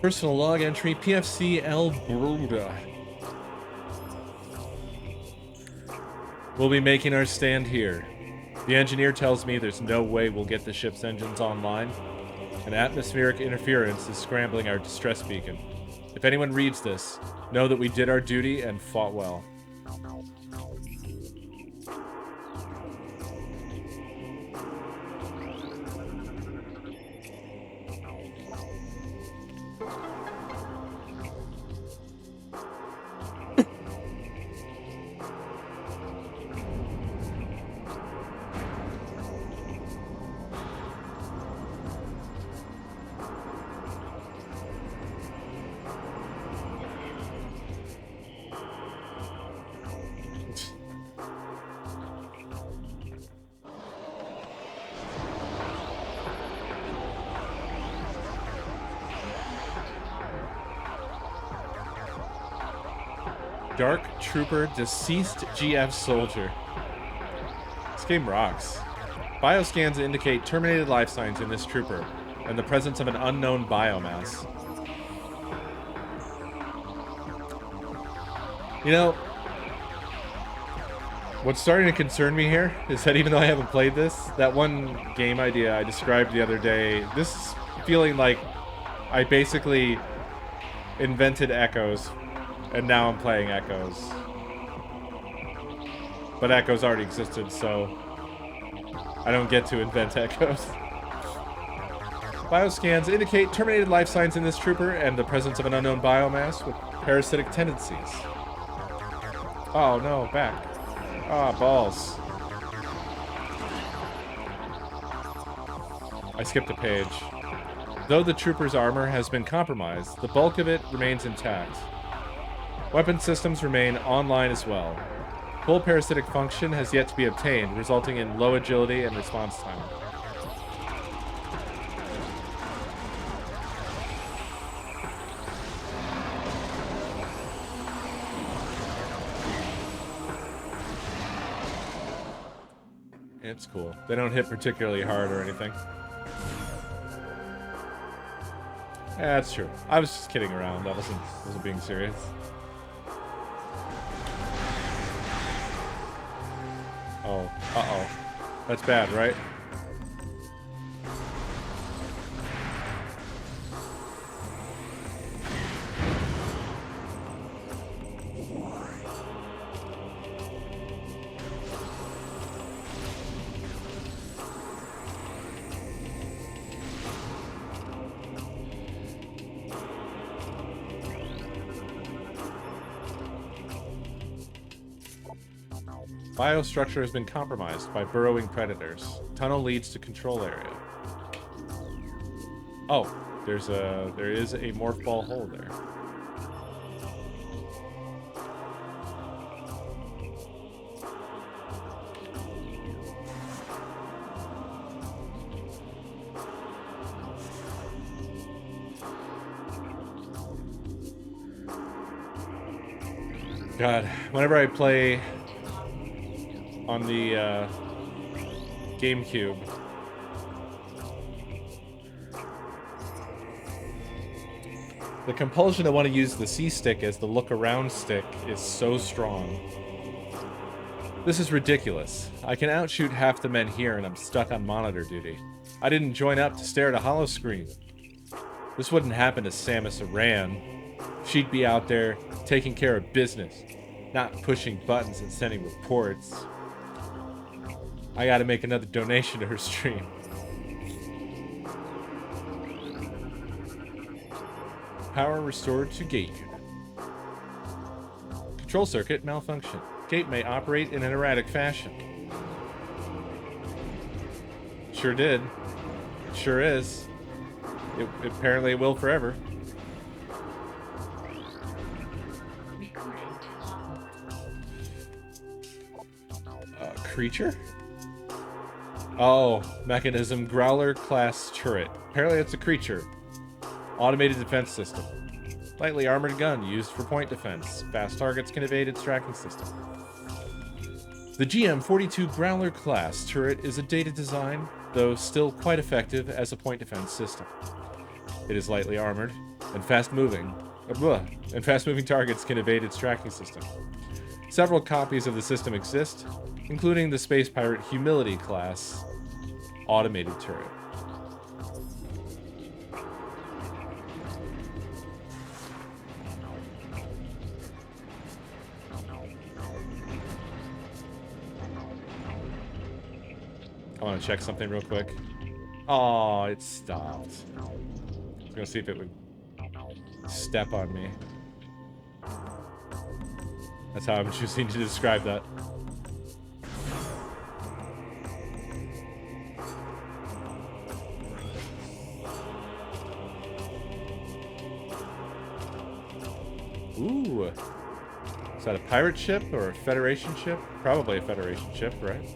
Personal log entry, PFC El Bruda. We'll be making our stand here. The engineer tells me there's no way we'll get the ship's engines online, and atmospheric interference is scrambling our distress beacon. If anyone reads this, know that we did our duty and fought well. Dark Trooper Deceased GF Soldier. This game rocks. Bioscans indicate terminated life signs in this trooper, and the presence of an unknown biomass. You know, what's starting to concern me here is that even though I haven't played this, that one game idea I described the other day, this is feeling like I basically invented Echoes. And now I'm playing Echoes. But Echoes already existed, so I don't get to invent Echoes. Bioscans indicate terminated life signs in this trooper and the presence of an unknown biomass with parasitic tendencies. Oh no, back. Ah, balls. I skipped a page. Though the trooper's armor has been compromised, the bulk of it remains intact. Weapon systems remain online as well. Full parasitic function has yet to be obtained, resulting in low agility and response time. It's cool. They don't hit particularly hard or anything. Yeah, that's true. I was just kidding around. I wasn't being serious. Oh, uh-oh. That's bad, right? Biostructure has been compromised by burrowing predators. Tunnel leads to control area. Oh, there is a morph ball hole there. God, whenever I play on the GameCube, the compulsion to want to use the C-stick as the look-around stick is so strong. This is ridiculous. I can outshoot half the men here and I'm stuck on monitor duty. I didn't join up to stare at a hollow screen. This wouldn't happen to Samus Aran. She'd be out there taking care of business, not pushing buttons and sending reports. I gotta make another donation to her stream. Power restored to gate unit. Control circuit malfunction. Gate may operate in an erratic fashion. Sure did. It sure is. Apparently it will forever. Recording to logbook. Creature? Oh, mechanism Growler class turret. Apparently it's a creature. Automated defense system. Lightly armored gun used for point defense. Fast targets can evade its tracking system. The GM42 Growler class turret is a dated design, though still quite effective as a point defense system. It is lightly armored and fast-moving, and fast-moving targets can evade its tracking system. Several copies of the system exist, including the Space Pirate Humility class automated turret. I want to check something real quick. Oh, it stopped. I was gonna see if it would step on me. That's how I'm choosing to describe that. Ooh. Is that a pirate ship or a Federation ship? Probably a Federation ship, right?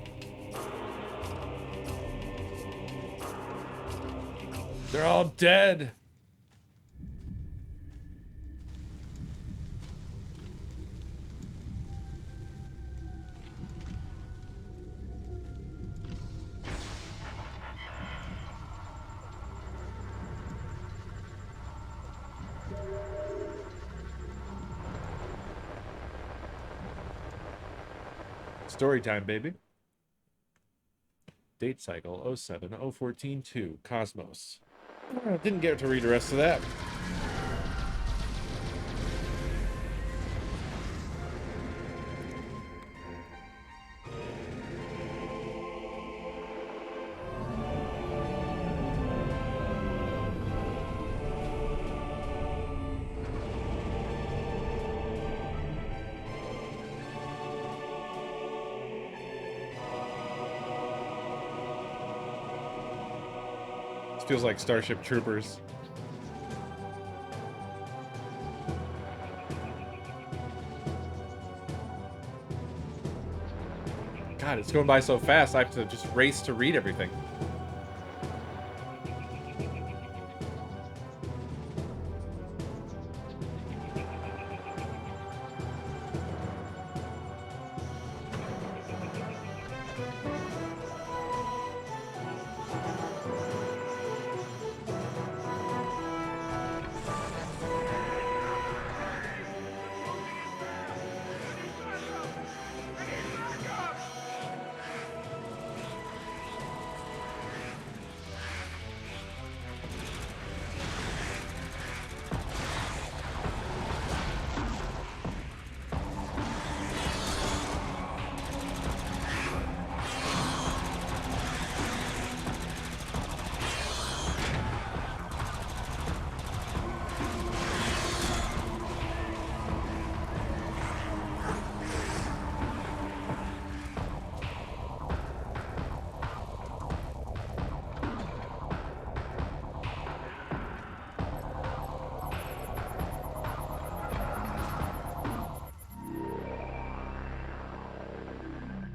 They're all dead. Story time, baby. Date cycle 07 014 2 Cosmos. Didn't get to read the rest of that. Feels like Starship Troopers. God, it's going by so fast, I have to just race to read everything.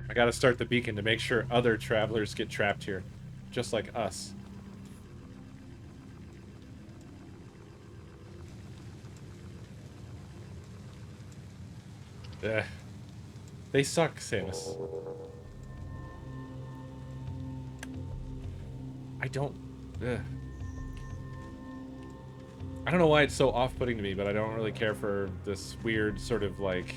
I gotta start the beacon to make sure other travelers get trapped here, just like us. They suck, Samus. I don't... I don't know why it's so off-putting to me, but I don't really care for this weird sort of, like...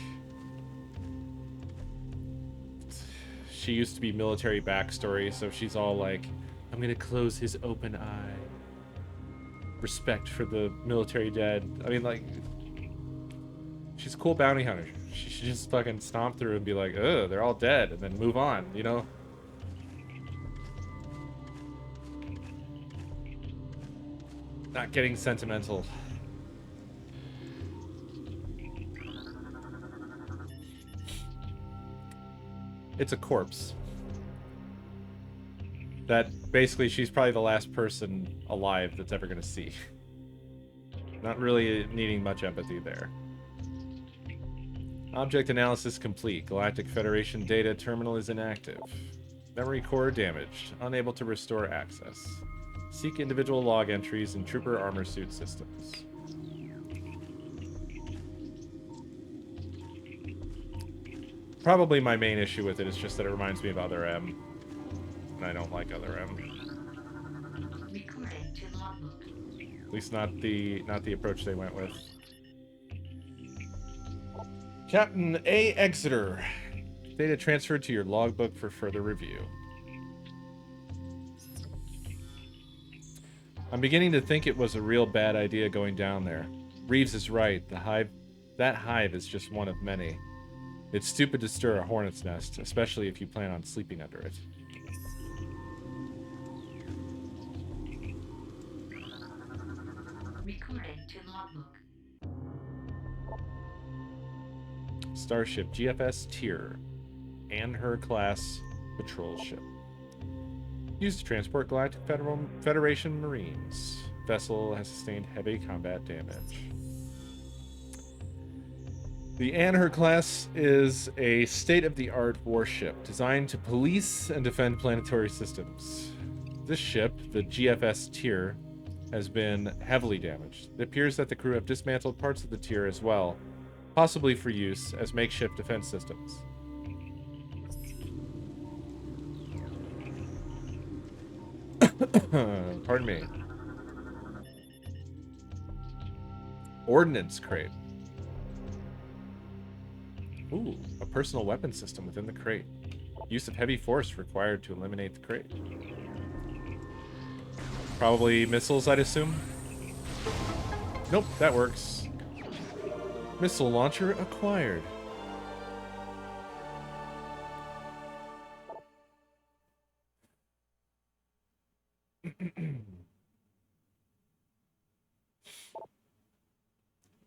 She used to be military backstory, so she's all like, I'm gonna close his open eye. Respect for the military dead. I mean, like... She's a cool bounty hunter. She should just fucking stomp through and be like, ugh, they're all dead, and then move on, you know? Not getting sentimental. It's a corpse. That basically she's probably the last person alive that's ever gonna see. Not really needing much empathy there. Object analysis complete. Galactic Federation data terminal is inactive. Memory core damaged. Unable to restore access. Seek individual log entries in trooper armor suit systems. Probably my main issue with it is just that it reminds me of Other M. And I don't like Other M. Recording to logbook. At least not the approach they went with. Captain A. Exeter. Data transferred to your logbook for further review. I'm beginning to think it was a real bad idea going down there. Reeves is right. That hive is just one of many. It's stupid to stir a hornet's nest, especially if you plan on sleeping under it. Recording to logbook. Starship GFS Tier. And her class patrol ship. Used to transport Galactic Federation Marines. Vessel has sustained heavy combat damage. The Anher class is a state-of-the-art warship designed to police and defend planetary systems. This ship, the GFS Tier, has been heavily damaged. It appears that the crew have dismantled parts of the Tier as well, possibly for use as makeshift defense systems. Pardon me. Ordnance crate. Ooh, a personal weapon system within the crate. Use of heavy force required to eliminate the crate. Probably missiles, I'd assume. Nope, that works. Missile launcher acquired.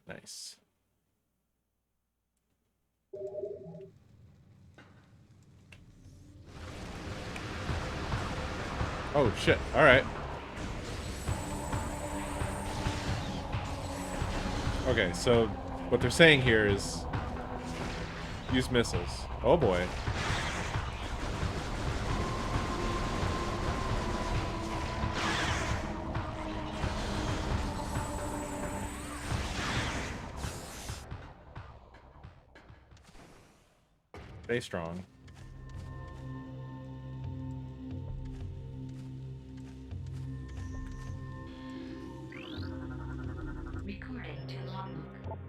Nice. Oh shit, alright. Okay, so what they're saying here is use missiles. Oh boy. Stay strong. Recording to logbook.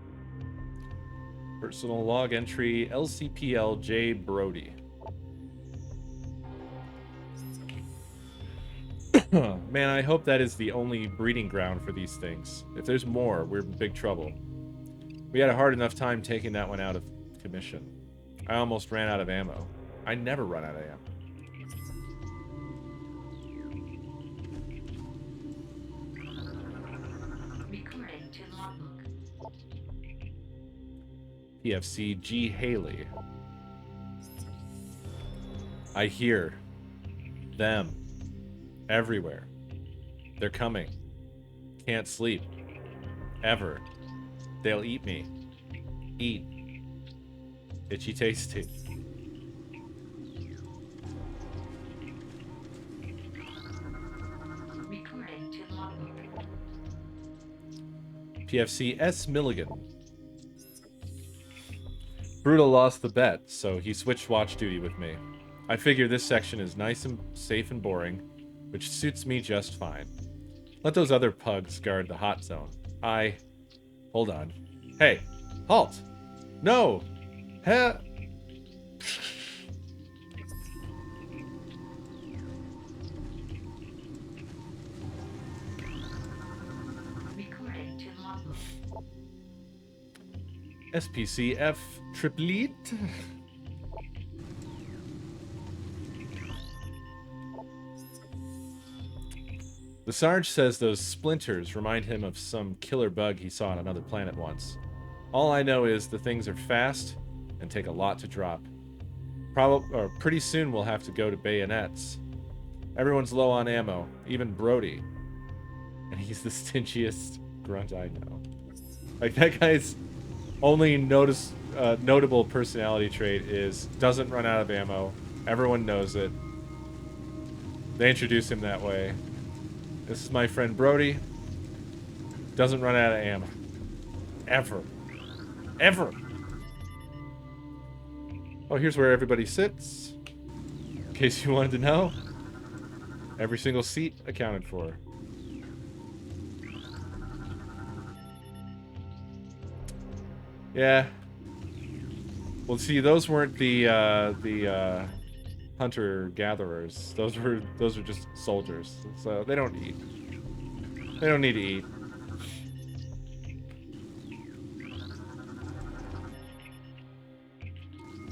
Personal log entry LCPL J Brody. Man, I hope that is the only breeding ground for these things. If there's more, we're in big trouble. We had a hard enough time taking that one out of commission. I almost ran out of ammo. I never run out of ammo. Recording to logbook. PFC G Haley. I hear them everywhere. They're coming. Can't sleep. Ever. They'll eat me. Eat. Itchy tasty. Recording to logbook. PFC S Milligan. Brutal lost the bet, so he switched watch duty with me. I figure this section is nice and safe and boring, which suits me just fine. Let those other pugs guard the hot zone. Hold on. Hey! Halt! No! Heh! Recording to logbook. SPCF triplet? The Sarge says those splinters remind him of some killer bug he saw on another planet once. All I know is the things are fast and take a lot to drop. Pretty soon we'll have to go to bayonets. Everyone's low on ammo, even Brody. And he's the stingiest grunt I know. Like, that guy's only notable personality trait is doesn't run out of ammo. Everyone knows it. They introduce him that way. This is my friend Brody. Doesn't run out of ammo. Ever. Ever. Oh, here's where everybody sits. In case you wanted to know. Every single seat accounted for. Yeah. Well, see, those weren't the hunter-gatherers. Those were just soldiers. So they don't eat. They don't need to eat.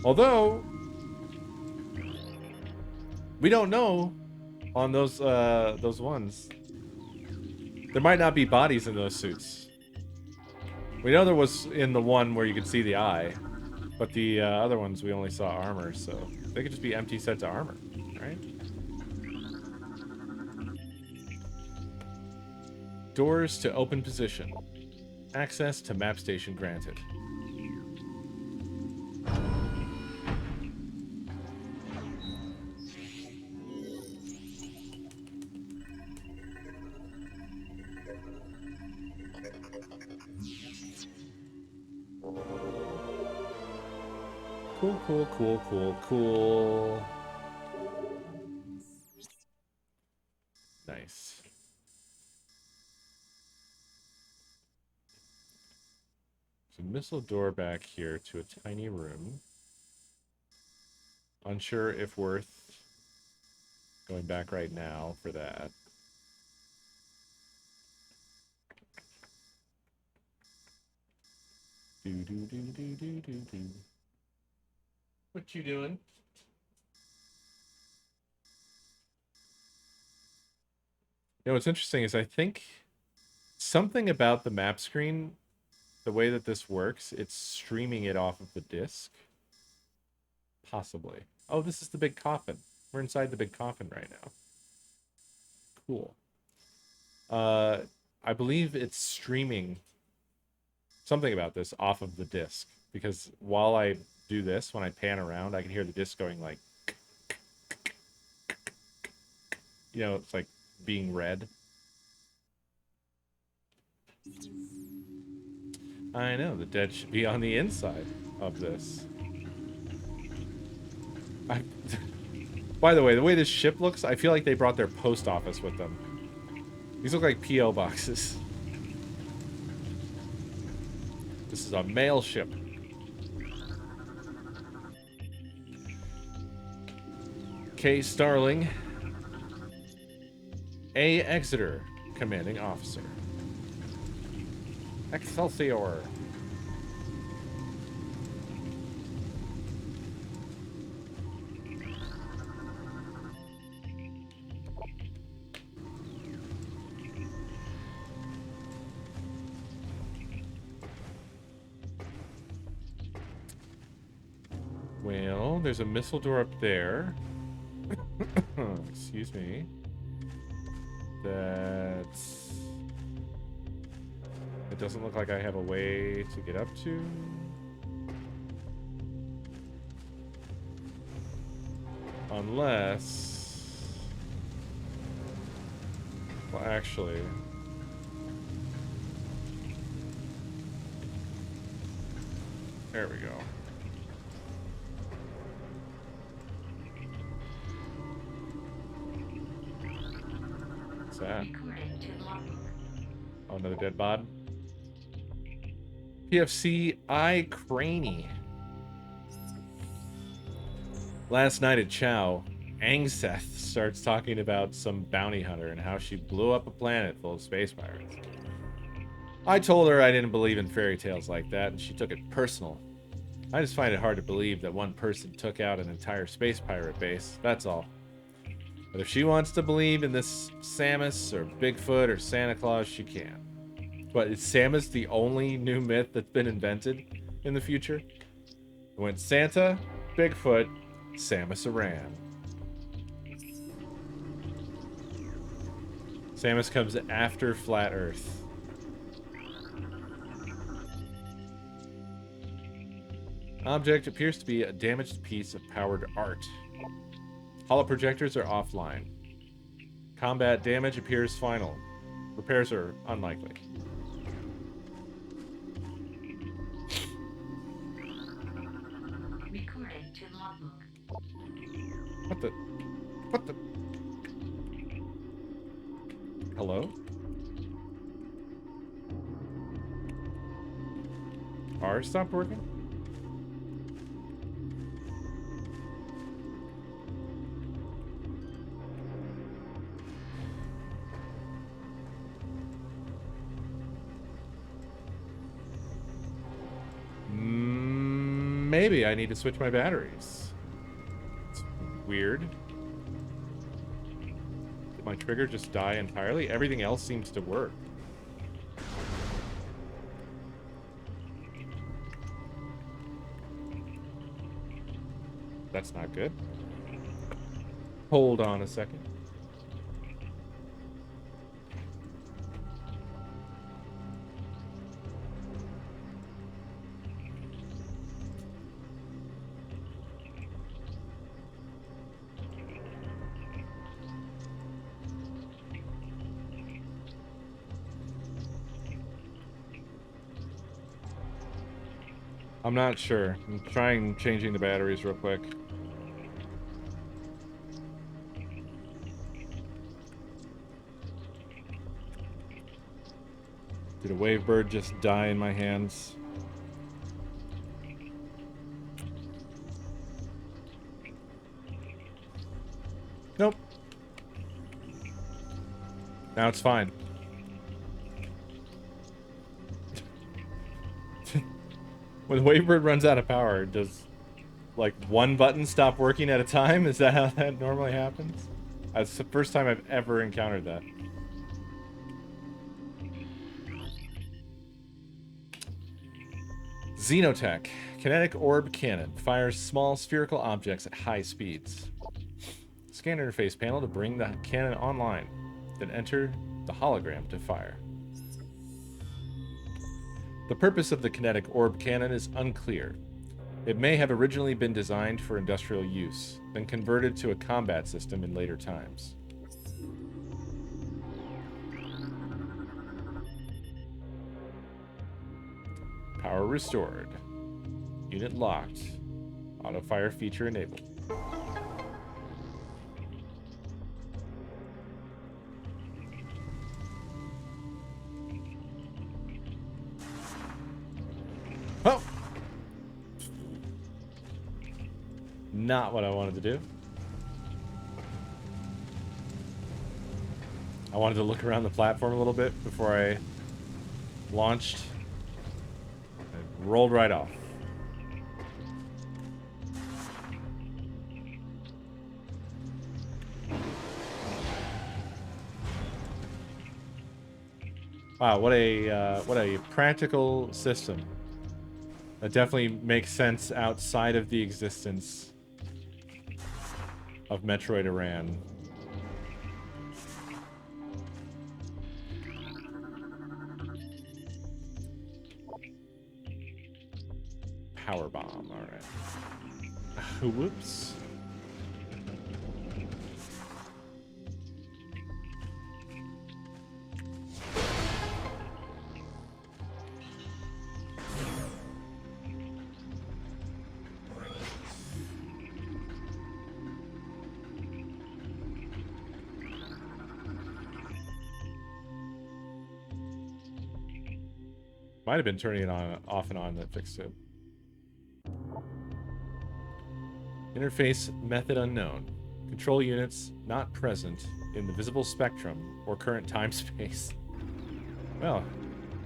Although we don't know on those ones. There might not be bodies in those suits. We know there was in the one where you could see the eye, but the other ones we only saw armor, so they could just be empty sets of armor, right? Doors to open position. Access to map station granted. Cool. Nice. There's a missile door back here to a tiny room. Unsure if worth going back right now for that. Do. What you doing? You know, what's interesting is I think something about the map screen, the way that this works, it's streaming it off of the disc. Possibly. Oh, this is the big coffin. We're inside the big coffin right now. Cool. I believe it's streaming something about this off of the disc, because while I do this, when I pan around, I can hear the disc going like, you know, it's like being read. I know, the dead should be on the inside of this. By the way this ship looks, I feel like they brought their post office with them. These look like P.O. boxes. This is a mail ship. K. Starling. A. Exeter, commanding officer. Excelsior. Well, there's a missile door up there. Excuse me. That's... It doesn't look like I have a way to get up to. Unless... Well, actually... There we go. that? Recording to logbook. Oh, another dead bod. PFC I Craney. Last night at Chow, Angseth starts talking about some bounty hunter and how she blew up a planet full of space pirates. I told her I didn't believe in fairy tales like that, and she took it personal. I just find it hard to believe that one person took out an entire space pirate base, that's all. But if she wants to believe in this Samus or Bigfoot or Santa Claus, she can. But is Samus the only new myth that's been invented in the future? It went Santa, Bigfoot, Samus Aran. Samus comes after Flat Earth. Object appears to be a damaged piece of powered art. Holo projectors are offline. Combat damage appears final. Repairs are unlikely. Recording to logbook. What the? What the? Hello? R stopped working? Maybe I need to switch my batteries. It's weird. Did my trigger just die entirely? Everything else seems to work. That's not good. Hold on a second. I'm not sure. I'm trying changing the batteries real quick. Did a wave bird just die in my hands? Nope. Now it's fine. When the wave bird runs out of power, does like one button stop working at a time? Is that how that normally happens? That's the first time I've ever encountered that. Xenotech. Kinetic orb cannon. Fires small spherical objects at high speeds. Scan interface panel to bring the cannon online. Then enter the hologram to fire. The purpose of the kinetic orb cannon is unclear. It may have originally been designed for industrial use, then converted to a combat system in later times. Power restored. Unit locked. Auto fire feature enabled. Oh! Not what I wanted to do. I wanted to look around the platform a little bit before I launched. I rolled right off. Wow, what a practical system. That definitely makes sense outside of the existence of Metroid Iran. Power bomb, alright. Whoops. Might have been turning it on, off and on that fixed it. Interface method unknown. Control units not present in the visible spectrum or current time space. Well,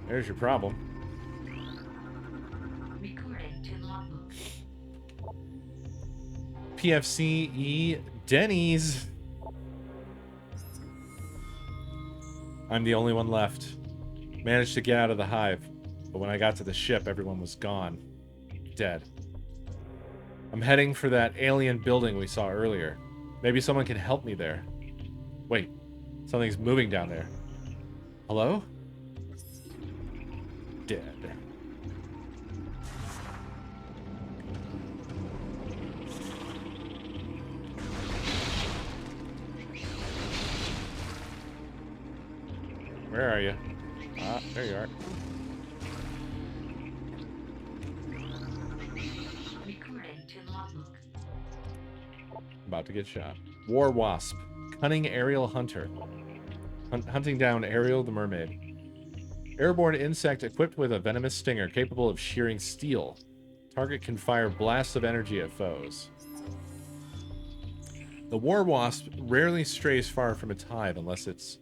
there's your problem. Recording to logbook. PFCE Denny's. I'm the only one left. Managed to get out of the hive, but when I got to the ship, everyone was gone. Dead. I'm heading for that alien building we saw earlier. Maybe someone can help me there. Wait, something's moving down there. Hello? Dead. Where are you? Ah, there you are. Recording to logbook. About to get shot. War Wasp. Cunning aerial hunter. Hunting down Ariel the mermaid. Airborne insect equipped with a venomous stinger capable of shearing steel. Target can fire blasts of energy at foes. The War Wasp rarely strays far from its hive unless it's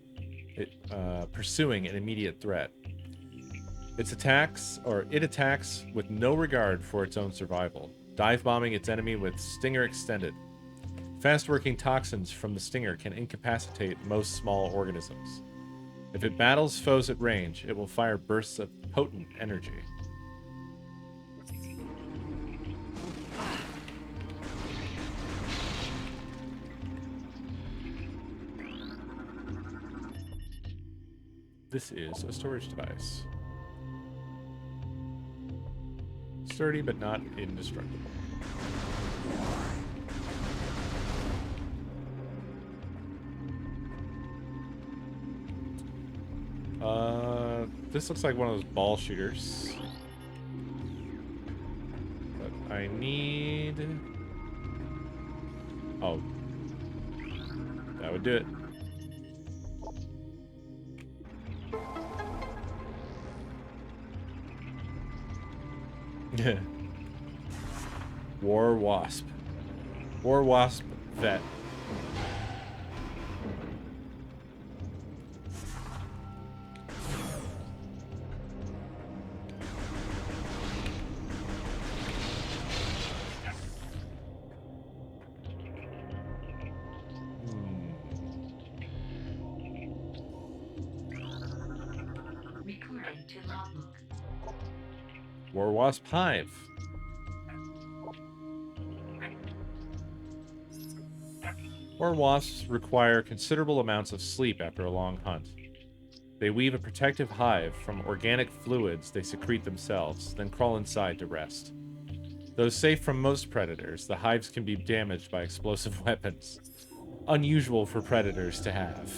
pursuing an immediate threat. It attacks with no regard for its own survival, dive bombing its enemy with stinger extended. Fast-working toxins from the stinger can incapacitate most small organisms. If it battles foes at range, it will fire bursts of potent energy. This is a storage device. Sturdy but not indestructible. This looks like one of those ball shooters. But I need... Oh. That would do it. War Wasp. War Wasp vet. Recording to logbook. War Wasp hive. War wasps require considerable amounts of sleep after a long hunt. They weave a protective hive from organic fluids they secrete themselves, then crawl inside to rest. Though safe from most predators, the hives can be damaged by explosive weapons. Unusual for predators to have.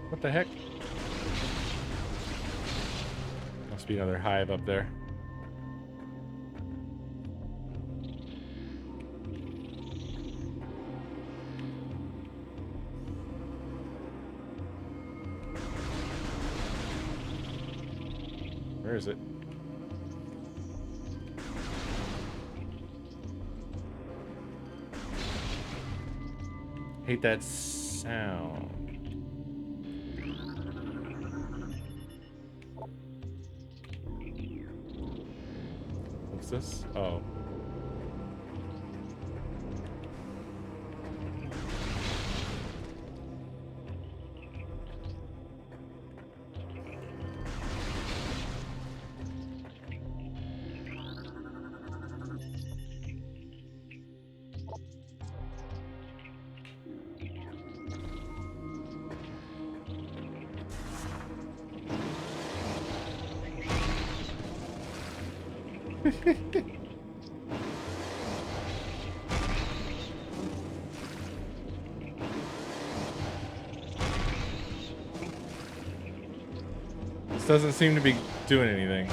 What the heck? Must be another hive up there. Where is it? Hate that sound. What's this? Oh. This doesn't seem to be doing anything.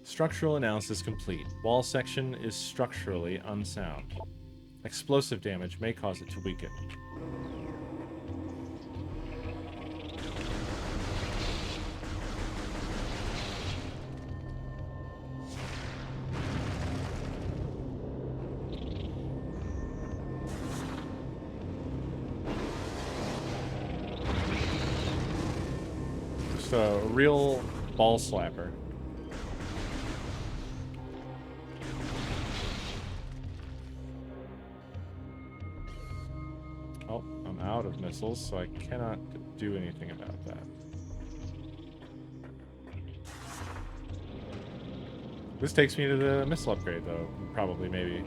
Structural analysis complete. Wall section is structurally unsound. Explosive damage may cause it to weaken. Just a real ball slapper. Oh, I'm out of missiles, so I cannot do anything about that. This takes me to the missile upgrade, though. Probably, maybe.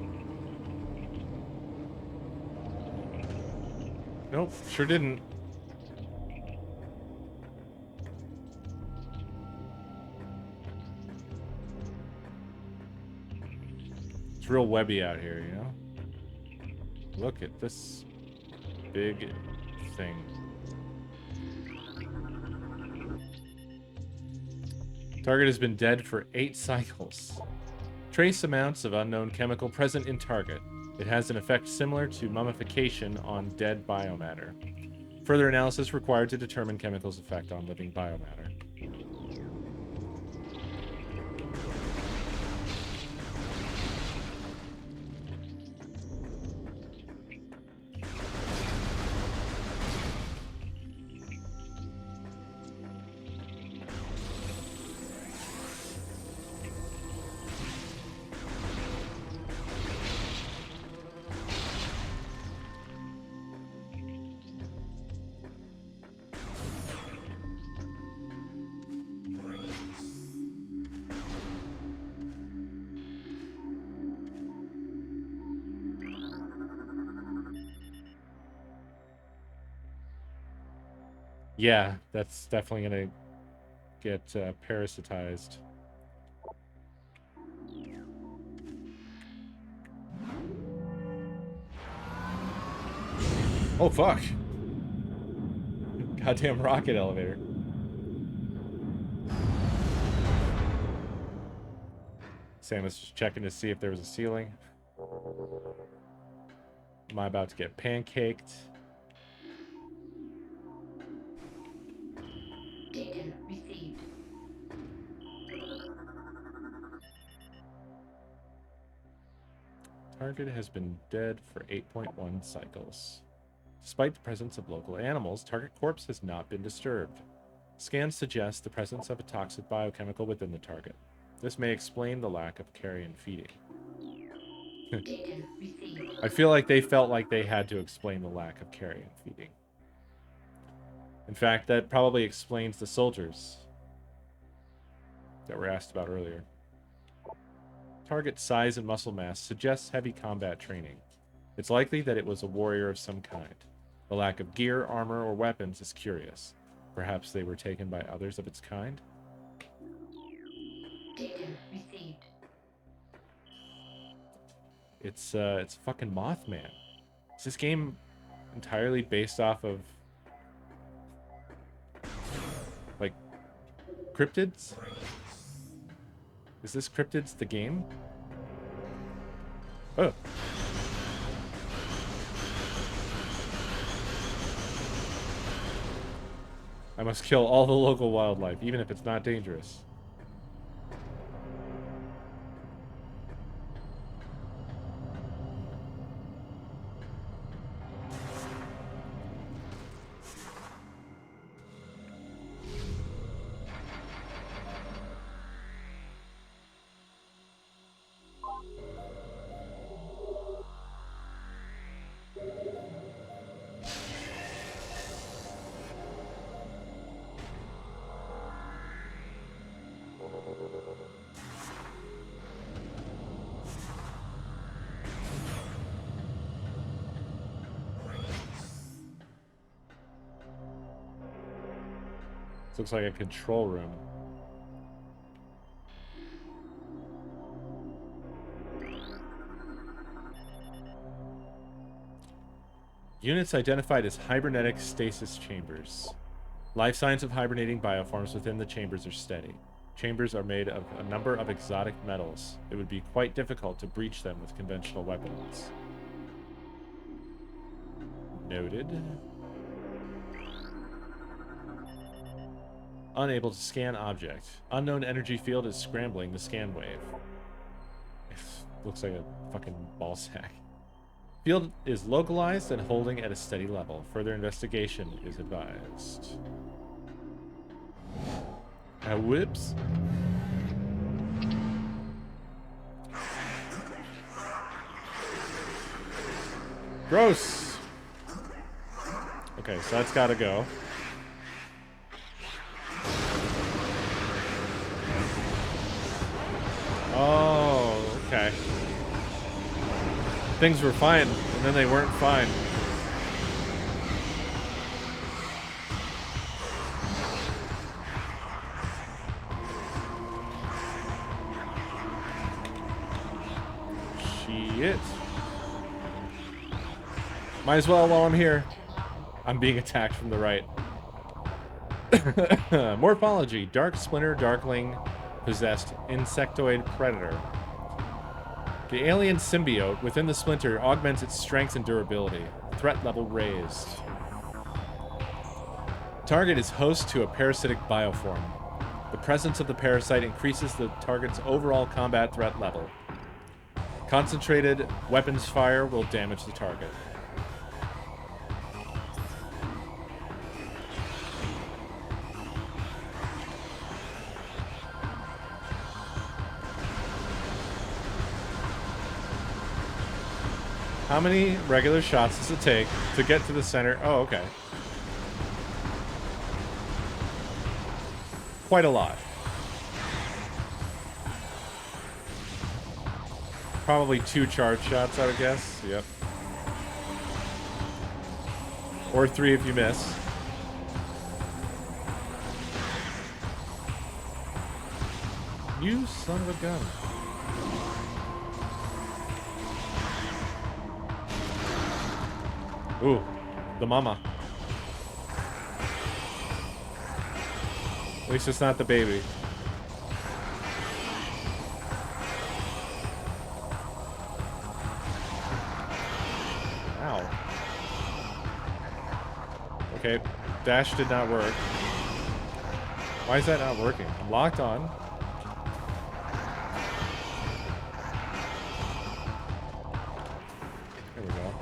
Nope, sure didn't. It's real webby out here, you know? Look at this big thing. Target has been dead for 8 cycles. Trace amounts of unknown chemical present in target. It has an effect similar to mummification on dead biomatter. Further analysis required to determine chemical's effect on living biomatter. Yeah, that's definitely gonna get parasitized. Oh, fuck. Goddamn rocket elevator. Sam was just checking to see if there was a ceiling. Am I about to get pancaked? Data received. Target has been dead for 8.1 cycles. Despite the presence of local animals, target corpse has not been disturbed. Scans suggest the presence of a toxic biochemical within the target. This may explain the lack of carrion feeding. Data received. I feel like they felt like they had to explain the lack of carrion feeding. In fact, that probably explains the soldiers that were asked about earlier. Target size and muscle mass suggests heavy combat training. It's likely that it was a warrior of some kind. The lack of gear, armor, or weapons is curious. Perhaps they were taken by others of its kind? Data received. It's fucking Mothman. Is this game entirely based off of like cryptids? Is this Cryptids the game? Oh. I must kill all the local wildlife, even if it's not dangerous. looks like a control room. Units identified as hibernetic stasis chambers. Life signs of hibernating bioforms within the chambers are steady. Chambers are made of a number of exotic metals. It would be quite difficult to breach them with conventional weapons. Noted. Unable to scan object. Unknown energy field is scrambling the scan wave. Looks like a fucking ball sack. Field is localized and holding at a steady level. Further investigation is advised. Whoops. Gross. Okay, so that's gotta go. Oh, okay. Things were fine, and then they weren't fine. Shit. Might as well while I'm here. I'm being attacked from the right. Morphology. Dark Splinter Darkling possessed insectoid predator. The alien symbiote within the splinter augments its strength and durability. Threat level raised. Target is host to a parasitic bioform. The presence of the parasite increases the target's overall combat threat level. Concentrated weapons fire will damage the target. How many regular shots does it take to get to the center? Oh, okay. Quite a lot. Probably 2 charge shots, I would guess. Yep. Or 3 if you miss. You son of a gun. Ooh, the mama. At least it's not the baby. Ow. Okay, dash did not work. Why is that not working? I'm locked on. There we go.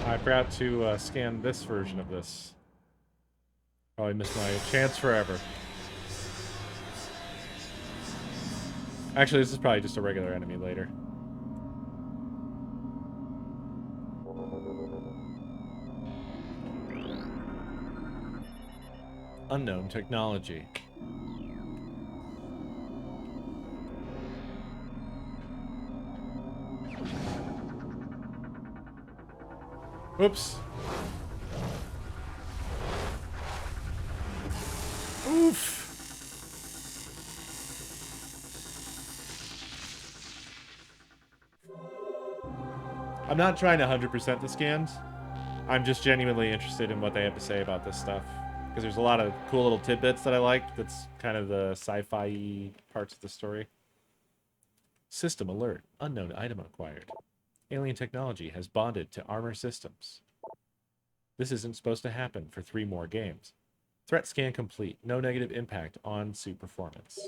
I forgot to scan this version of this. Probably missed my chance forever. Actually, this is probably just a regular enemy later. Unknown technology. Oops. Oof. I'm not trying to 100% the scans. I'm just genuinely interested in what they have to say about this stuff. Because there's a lot of cool little tidbits that I like. That's kind of the sci-fi parts of the story. System alert. Unknown item acquired. Alien technology has bonded to armor systems. This isn't supposed to happen for 3 more games. Threat scan complete. No negative impact on suit performance.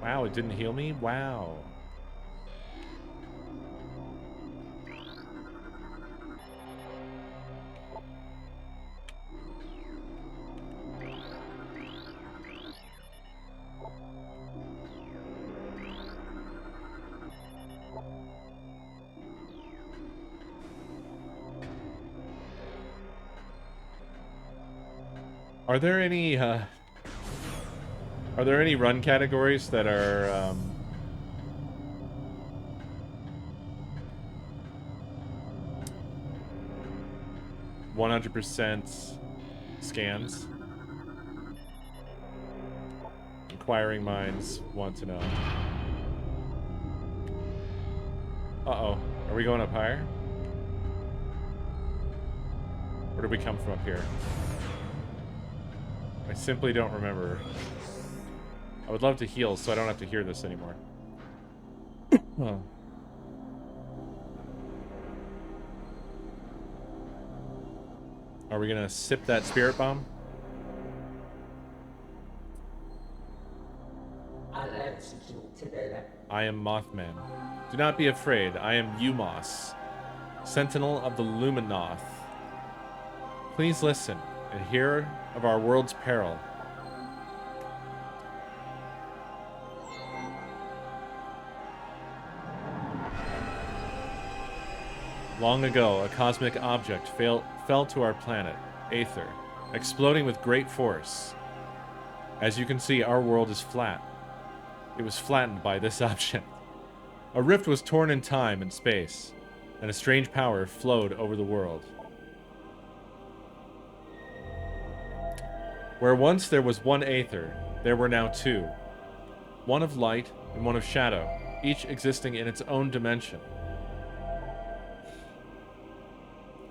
Wow, it didn't heal me? Wow. Are there any run categories that are 100% scans? Inquiring minds want to know. Uh-oh. Are we going up higher? Where did we come from up here? I simply don't remember. I would love to heal so I don't have to hear this anymore. Oh. Are we gonna sip that spirit bomb? I am Mothman. Do not be afraid. I am Umos, Sentinel of the Luminoth. Please listen and hear of our world's peril. Long ago, a cosmic object fell to our planet, Aether, exploding with great force. As you can see, our world is flat. It was flattened by this object. A rift was torn in time and space, and a strange power flowed over the world. Where once there was one Aether, there were now 2. One of light and one of shadow, each existing in its own dimension.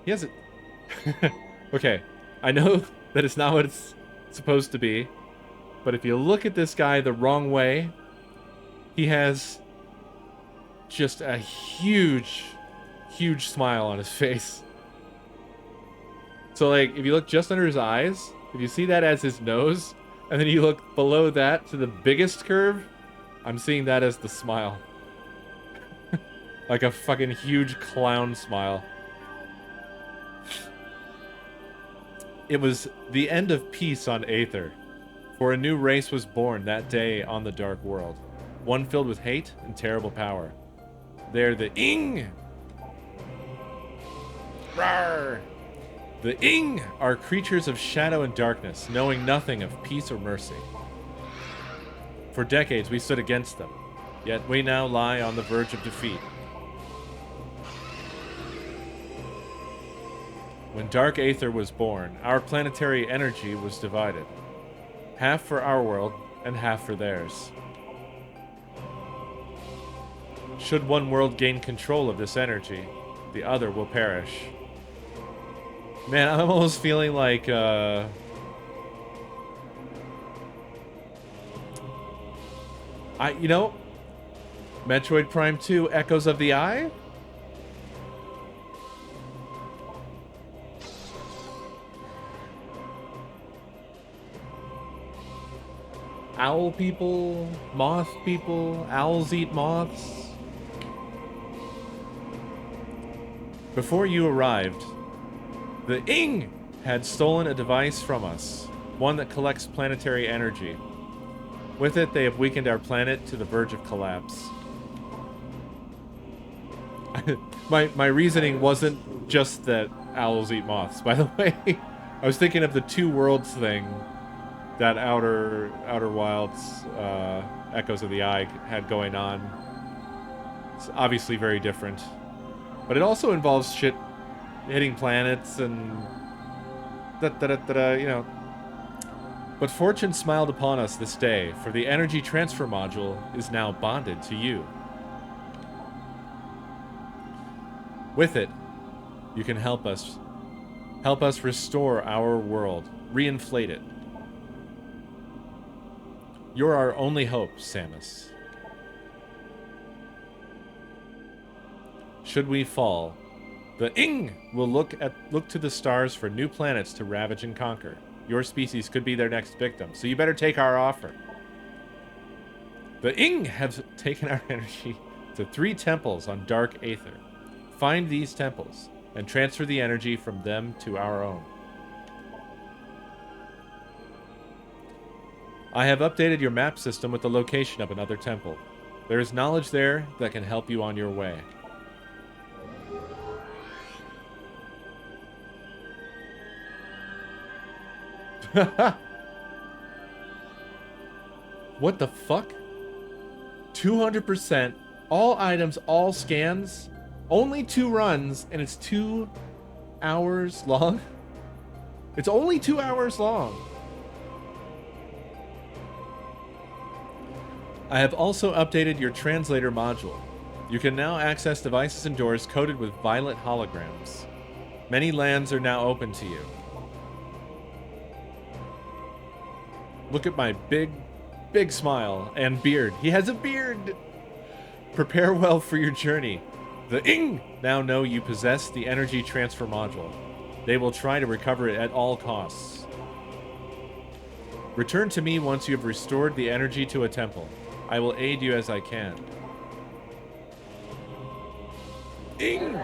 He has it. Okay, I know that it's not what it's supposed to be, but if you look at this guy the wrong way, he has just a huge, huge smile on his face. So, like, if you look just under his eyes, if you see that as his nose, and then you look below that to the biggest curve, I'm seeing that as the smile. Like a fucking huge clown smile. It was the end of peace on Aether, for a new race was born that day on the Dark World, one filled with hate and terrible power. They're the Ing! Rawr! The Ing are creatures of shadow and darkness, knowing nothing of peace or mercy. For decades we stood against them, yet we now lie on the verge of defeat. When Dark Aether was born, our planetary energy was divided. Half for our world, and half for theirs. Should one world gain control of this energy, the other will perish. Man, I'm almost feeling like, you know, Metroid Prime 2 Echoes of the Eye? Owl people, moth people, owls eat moths. Before you arrived, the Ing had stolen a device from us, one that collects planetary energy. With it, they have weakened our planet to the verge of collapse. My reasoning wasn't just that owls eat moths, by the way. I was thinking of the Two Worlds thing that Outer Wilds, Echoes of the Eye had going on. It's obviously very different. But it also involves shit hitting planets and... you know... But fortune smiled upon us this day, for the energy transfer module is now bonded to you. With it, you can help us restore our world, reinflate it. You're our only hope, Samus. Should we fall, the Ing will look to the stars for new planets to ravage and conquer. Your species could be their next victim, so you better take our offer. The Ing have taken our energy to 3 temples on Dark Aether. Find these temples and transfer the energy from them to our own. I have updated your map system with the location of another temple. There is knowledge there that can help you on your way. What the fuck? 200%, all items, all scans, only 2 runs, and it's 2 hours long? It's only 2 hours long. I have also updated your translator module. You can now access devices and doors coated with violet holograms. Many lands are now open to you. Look at my big smile and beard. He has a beard! Prepare well for your journey. The Ing now know you possess the energy transfer module. They will try to recover it at all costs. Return to me once you have restored the energy to a temple. I will aid you as I can. Ing!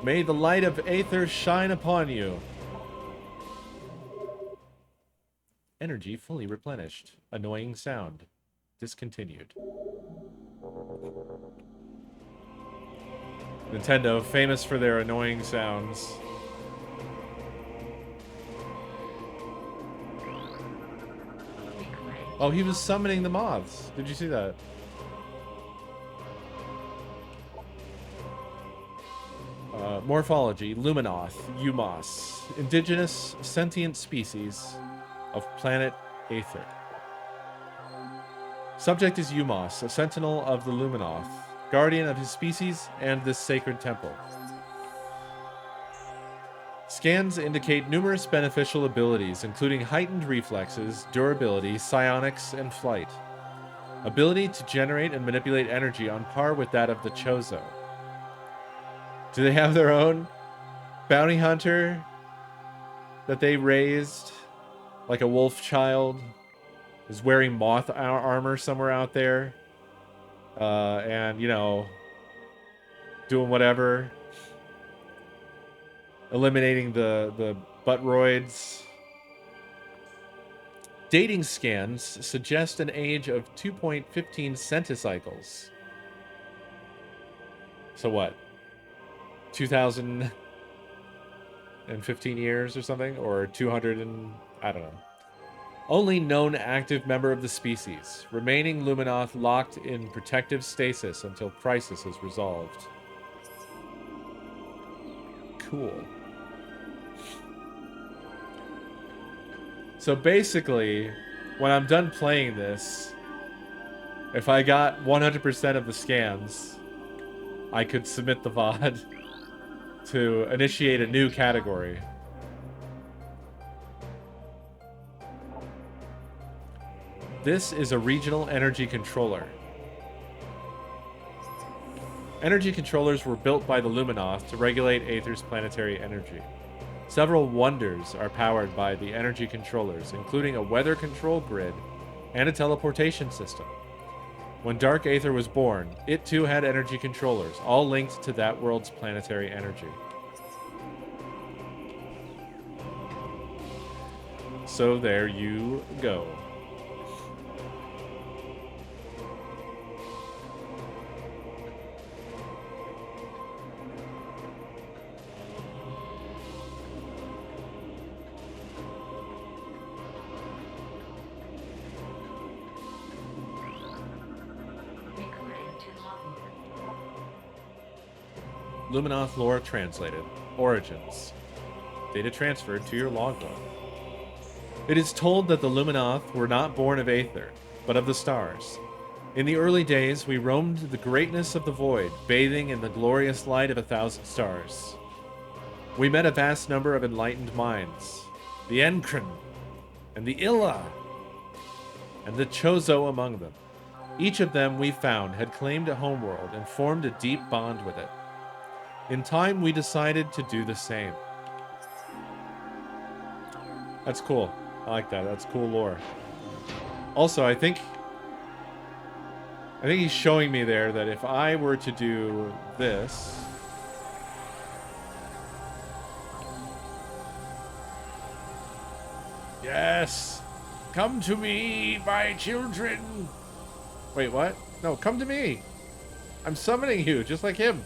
May the light of Aether shine upon you. Energy fully replenished. Annoying sound. Discontinued. Nintendo, famous for their annoying sounds. Oh, he was summoning the moths. Did you see that? Morphology, Luminoth, Umos. Indigenous sentient species of planet Aether. Subject is Umos, a sentinel of the Luminoth, guardian of his species and this sacred temple. Scans indicate numerous beneficial abilities, including heightened reflexes, durability, psionics, and flight. Ability to generate and manipulate energy on par with that of the Chozo. Do they have their own bounty hunter that they raised? Like a wolf child is wearing moth armor somewhere out there. And, you know, doing whatever. Eliminating the buttroids. Dating scans suggest an age of 2.15 centicycles. So what? 2015 years or something? Or 200 and... I don't know. Only known active member of the species. Remaining Luminoth locked in protective stasis until crisis is resolved. Cool. So basically, when I'm done playing this, if I got 100% of the scans, I could submit the VOD to initiate a new category. This is a regional energy controller. Energy controllers were built by the Luminoth to regulate Aether's planetary energy. Several wonders are powered by the energy controllers, including a weather control grid and a teleportation system. When Dark Aether was born, it too had energy controllers, all linked to that world's planetary energy. So there you go. Luminoth lore translated. Origins. Data transferred to your logbook. It is told that the Luminoth were not born of Aether, but of the stars. In the early days, we roamed the greatness of the void, bathing in the glorious light of 1,000 stars. We met a vast number of enlightened minds, the Enkren, and the Illa, and the Chozo among them. Each of them, we found, had claimed a homeworld and formed a deep bond with it. In time, we decided to do the same. That's cool. I like that. That's cool lore. Also, I think he's showing me there that if I were to do this... Yes! Come to me, my children! Wait, what? No, come to me! I'm summoning you, just like him.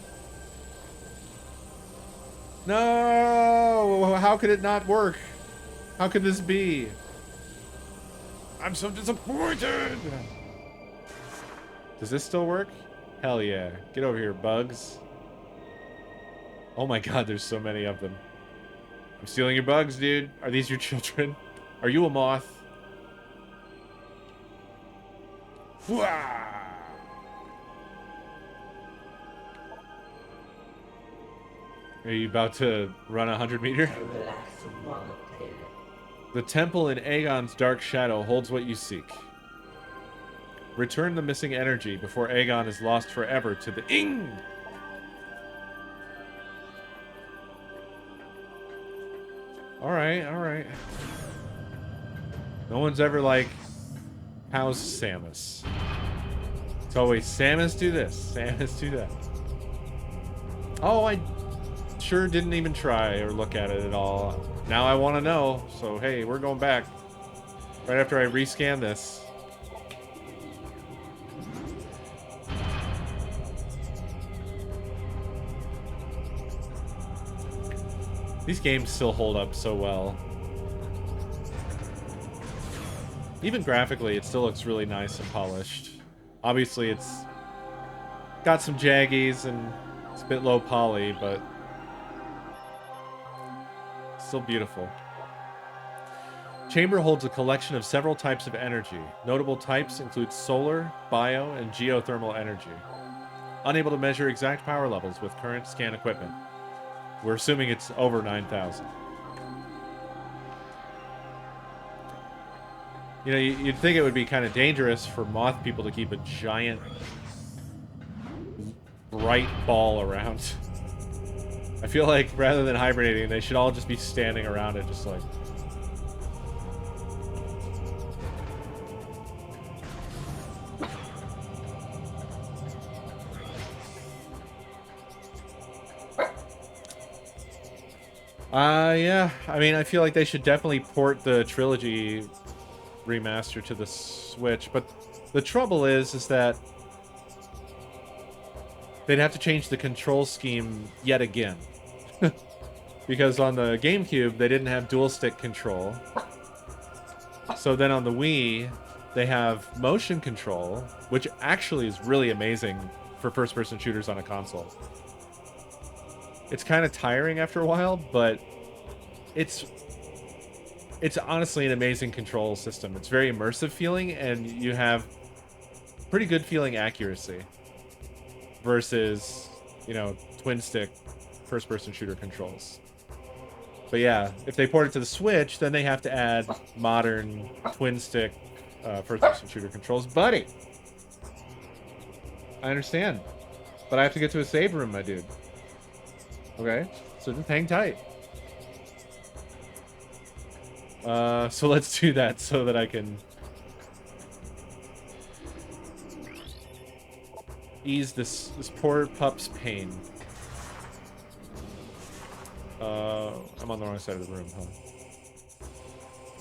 No! How could it not work? How could this be? I'm so disappointed! Does this still work? Hell yeah. Get over here, bugs. Oh my god, there's so many of them. I'm stealing your bugs, dude. Are these your children? Are you a moth? Fwah! Are you about to run 100 meter? The temple in Aegon's dark shadow holds what you seek. Return the missing energy before Aegon is lost forever to the Ing! Alright, alright. No one's ever like, how's Samus? It's always, Samus do this, Samus do that. Oh, I sure didn't even try or look at it at all. Now I want to know, so hey, we're going back. Right after I rescan this. These games still hold up so well. Even graphically, it still looks really nice and polished. Obviously, it's got some jaggies and it's a bit low poly, but still beautiful. Chamber holds a collection of several types of energy. Notable types include solar, bio, and geothermal energy. Unable to measure exact power levels with current scan equipment. We're assuming it's over 9,000. You know, you'd think it would be kind of dangerous for moth people to keep a giant bright ball around. I feel like rather than hibernating, they should all just be standing around it, just like... Yeah. I mean, I feel like they should definitely port the trilogy remaster to the Switch, but the trouble is that they'd have to change the control scheme yet again. Because on the GameCube, they didn't have dual stick control. So then on the Wii, they have motion control, which actually is really amazing for first-person shooters on a console. It's kind of tiring after a while, but it's honestly an amazing control system. It's very immersive feeling, and you have pretty good feeling accuracy versus, you know, twin stick first-person shooter controls. But yeah, if they port it to the Switch, then they have to add modern twin stick first-person shooter controls. Buddy! I understand. But I have to get to a save room, my dude. Okay? So just hang tight. So let's do that so that I can ease this poor pup's pain. I'm on the wrong side of the room, huh?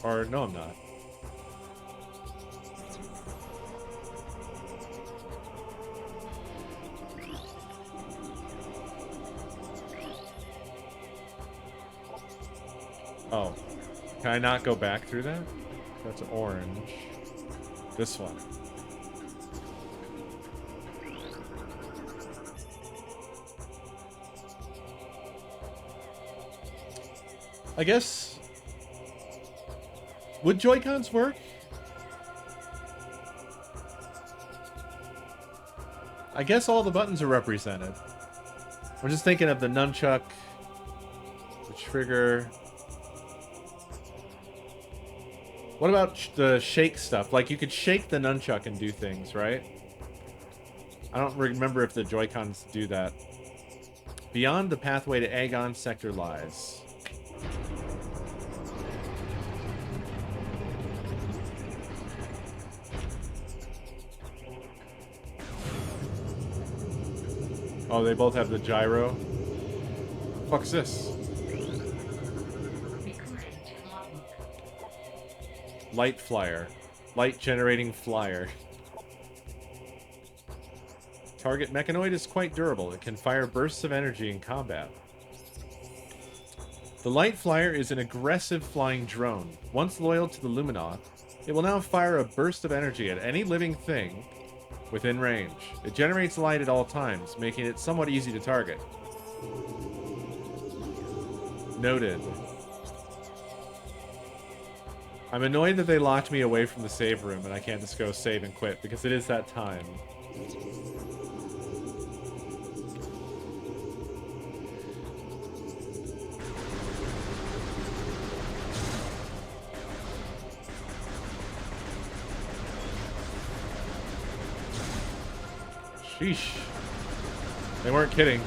Or no, I'm not. Oh. Can I not go back through that? That's orange. This one. I guess Would Joy-Cons work? I guess all the buttons are represented. I'm just thinking of the nunchuck, the trigger. What about the shake stuff? Like, you could shake the nunchuck and do things, right? I don't remember if the Joy-Cons do that. Beyond the pathway to Agon Sector lies. Oh, they both have the gyro. Fuck's this? Recording to logbook. Light flyer. Light generating flyer. Target mechanoid is quite durable. It can fire bursts of energy in combat. The light flyer is an aggressive flying drone. Once loyal to the Luminoth, it will now fire a burst of energy at any living thing within range. It generates light at all times, making it somewhat easy to target. Noted. I'm annoyed that they locked me away from the save room and I can't just go save and quit because it is that time. Sheesh. They weren't kidding.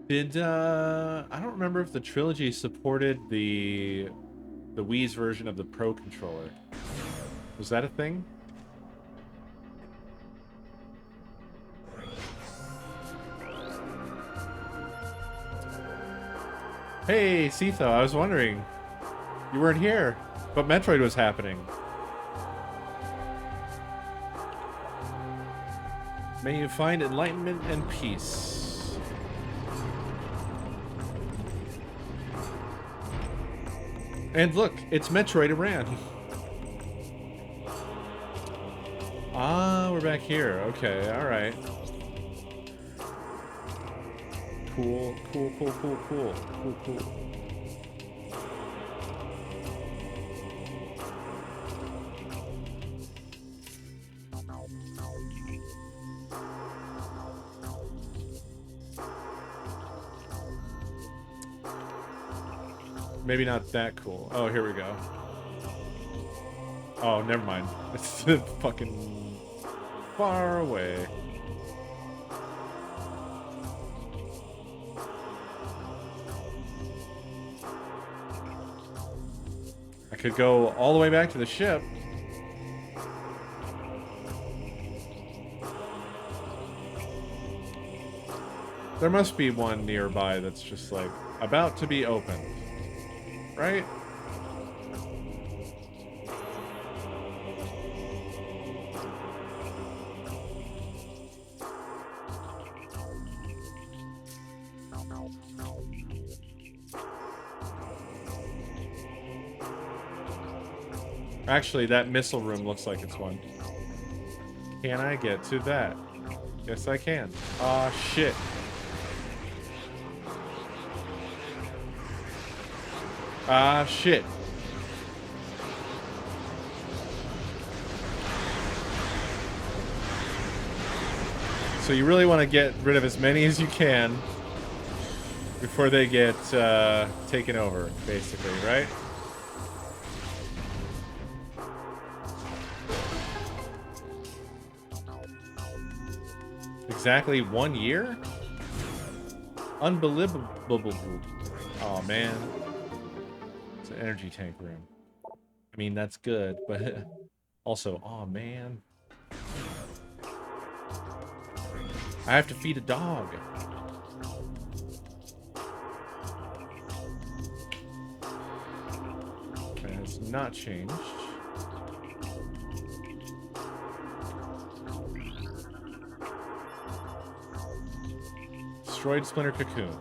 Did, I don't remember if the trilogy supported the Wii's version of the Pro controller. Was that a thing? Hey, Sitho, I was wondering. You weren't here, but Metroid was happening. May you find enlightenment and peace. And look, it's Metroid Iran. Ah, we're back here. Okay, alright. Cool, cool, cool, cool, cool, cool, cool. Maybe not that cool. Oh, here we go. Oh, never mind. It's fucking far away. I could go all the way back to the ship. There must be one nearby that's just like about to be opened. Right? Actually, that missile room looks like it's one. Can I get to that? Yes, I can. Aw, shit. Ah, shit. So you really want to get rid of as many as you can before they get taken over, basically, right? Exactly 1 year? Unbelievable. Oh man. It's an energy tank room. I mean, that's good, but also, oh man. I have to feed a dog. That has not changed. Destroyed Splinter Cocoon.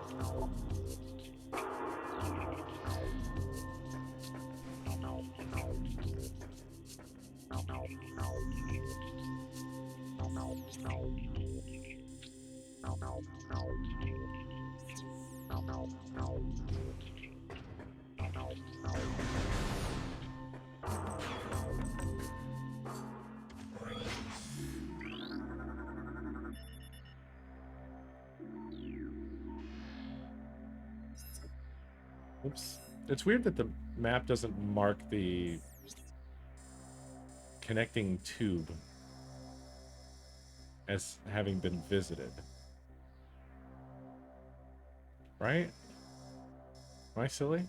Oops. It's weird that the map doesn't mark the connecting tube as having been visited. Right? Am I silly?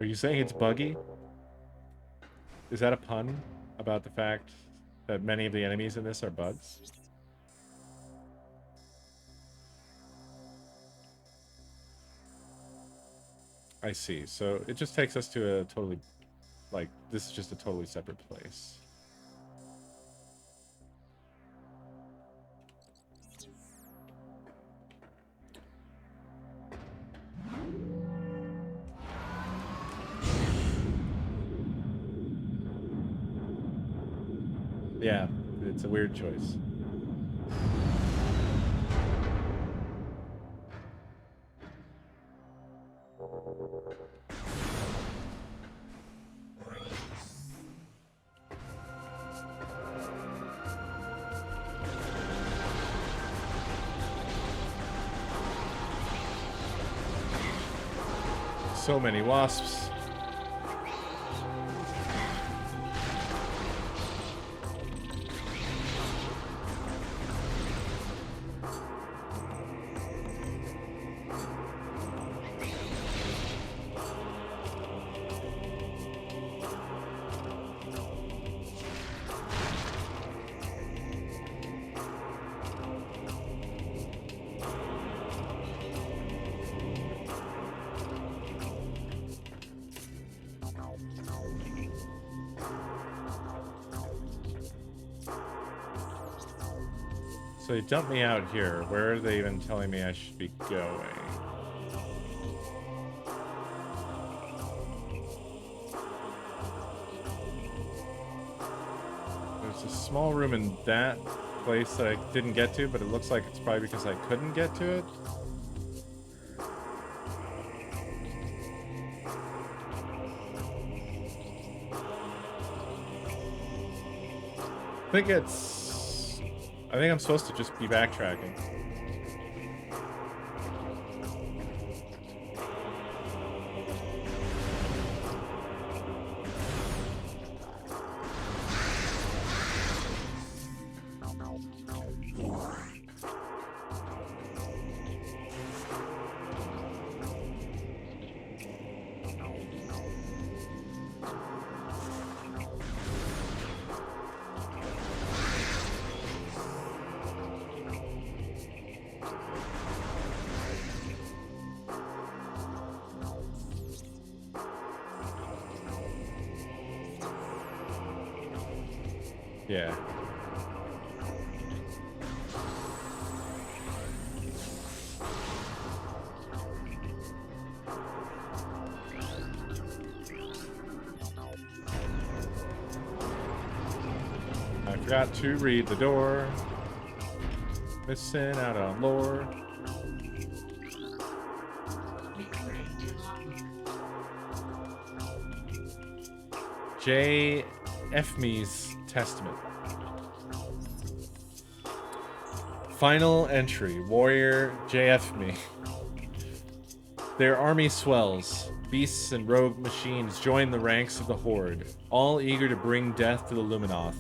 Are you saying it's buggy? Is that a pun about the fact that many of the enemies in this are bugs? I see. So it just takes us to a totally, like, this is just a totally separate place. Yeah, it's a weird choice. So many wasps. So they dumped me out here. Where are they even telling me I should be going? There's a small room in that place that I didn't get to, but it looks like it's probably because I couldn't get to it. I think I'm supposed to just be backtracking. Yeah. I forgot to read the door. Missing out on lore. Recording to logbook. J Efme's Testament. Final entry, Warrior JFme. Their army swells. Beasts and rogue machines join the ranks of the Horde, all eager to bring death to the Luminoth.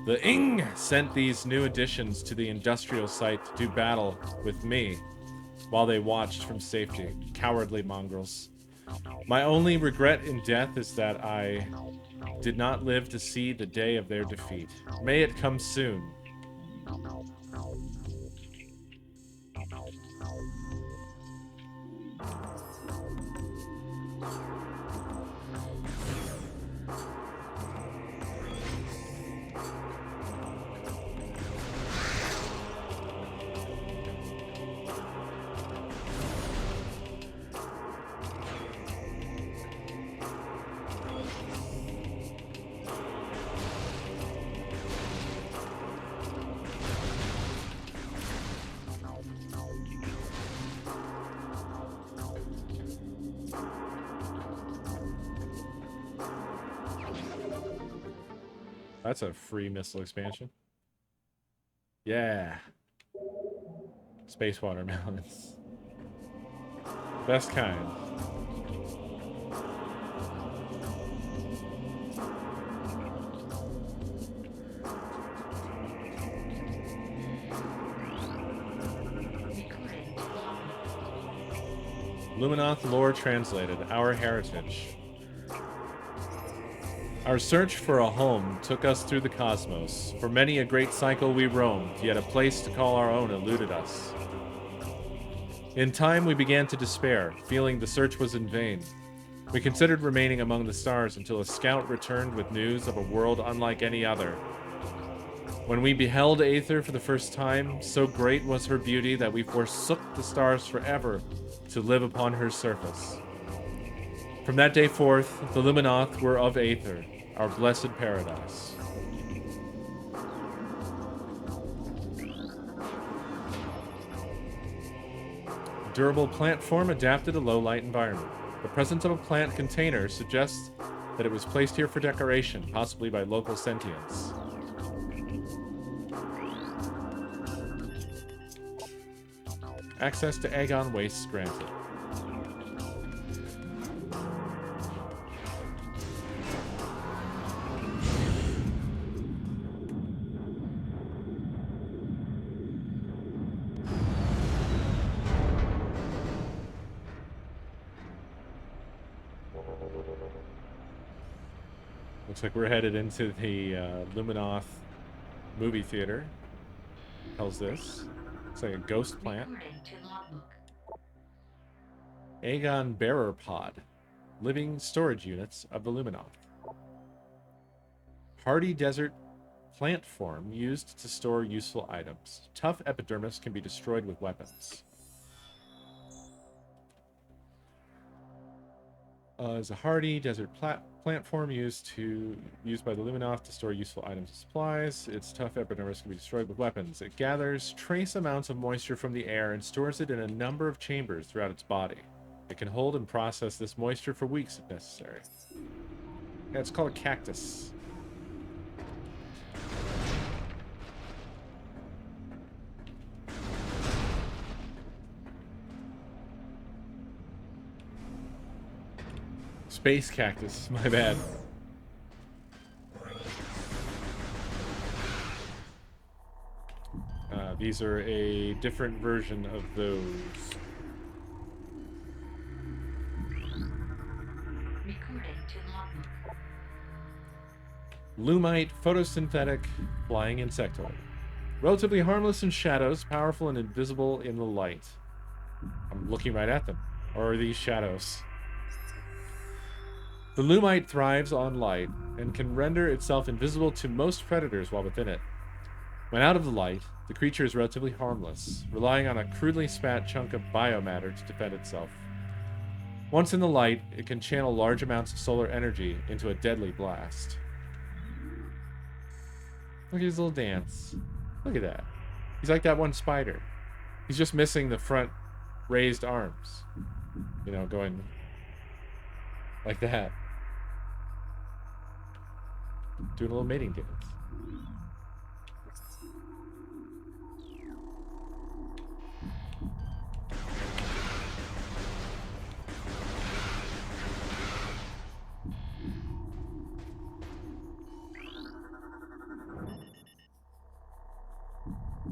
The Ing sent these new additions to the industrial site to do battle with me, while they watched from safety. Cowardly mongrels. My only regret in death is that I did not live to see the day of their defeat. May it come soon. That's a free missile expansion. Yeah. Space watermelons. Best kind. Luminoth lore translated. Our heritage. Our search for a home took us through the cosmos. For many a great cycle we roamed, yet a place to call our own eluded us. In time we began to despair, feeling the search was in vain. We considered remaining among the stars until a scout returned with news of a world unlike any other. When we beheld Aether for the first time, so great was her beauty that we forsook the stars forever to live upon her surface. From that day forth, the Luminoth were of Aether, our blessed paradise. Durable plant form adapted to low-light environment. The presence of a plant container suggests that it was placed here for decoration, possibly by local sentients. Access to Agon wastes granted. Looks like we're headed into the Luminoth movie theater. How's this? Looks like a ghost plant. Agon Bearer Pod. Living storage units of the Luminoth. Hardy desert plant form used to store useful items. Tough epidermis can be destroyed with weapons. Is a hardy desert plant form used by the Luminoth to store useful items and supplies. Its tough epidermis can be destroyed with weapons. It gathers trace amounts of moisture from the air and stores it in a number of chambers throughout its body. It can hold and process this moisture for weeks if necessary. Yeah, it's called a cactus. Space cactus, my bad. These are a different version of those. Lumite, photosynthetic, flying insectoid. Relatively harmless in shadows, powerful and invisible in the light. I'm looking right at them. Or are these shadows? The Lumite thrives on light and can render itself invisible to most predators while within it. When out of the light, the creature is relatively harmless, relying on a crudely spat chunk of biomatter to defend itself. Once in the light, it can channel large amounts of solar energy into a deadly blast. Look at his little dance. Look at that. He's like that one spider. He's just missing the front raised arms. You know, going like that. Doing a little mating dance.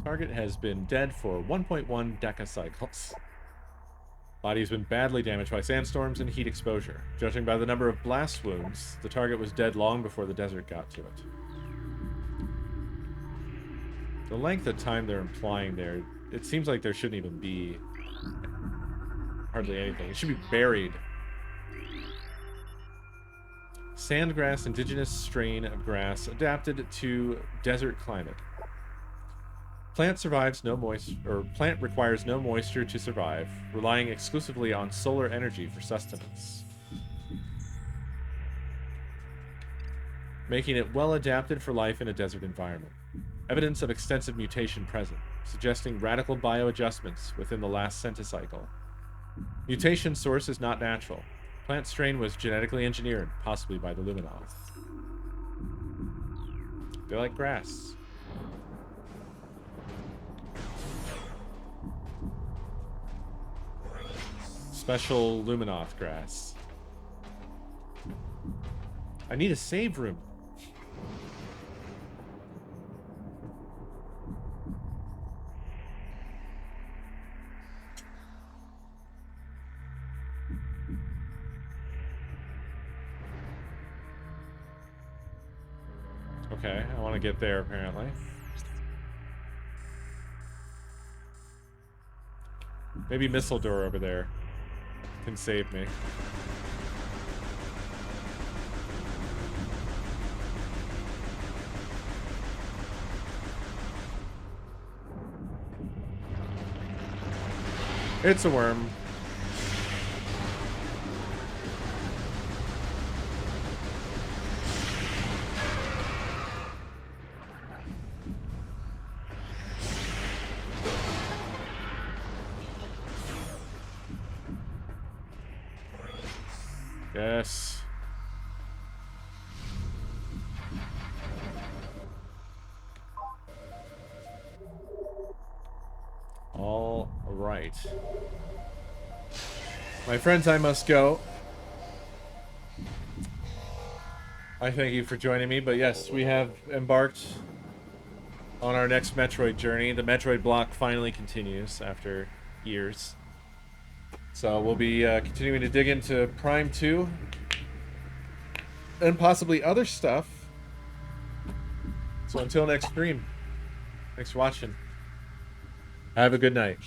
Target has been dead for 1.1 decacycles. Body has been badly damaged by sandstorms and heat exposure. Judging by the number of blast wounds, the target was dead long before the desert got to it. The length of time they're implying there, it seems like there shouldn't even be hardly anything. It should be buried. Sandgrass, indigenous strain of grass adapted to desert climate. Plant requires no moisture to survive, relying exclusively on solar energy for sustenance. Making it well adapted for life in a desert environment. Evidence of extensive mutation present, suggesting radical bioadjustments within the last centicycle. Mutation source is not natural. Plant strain was genetically engineered, possibly by the Luminoth. They like grass. Special Luminoth grass. I need a save room. Okay, I want to get there apparently. Maybe Missile Door over there can save me. It's a worm. Yes. All right. My friends, I must go. I thank you for joining me, but yes, we have embarked on our next Metroid journey. The Metroid block finally continues after years. So we'll be continuing to dig into Prime 2 and possibly other stuff. So until next stream, thanks for watching. Have a good night.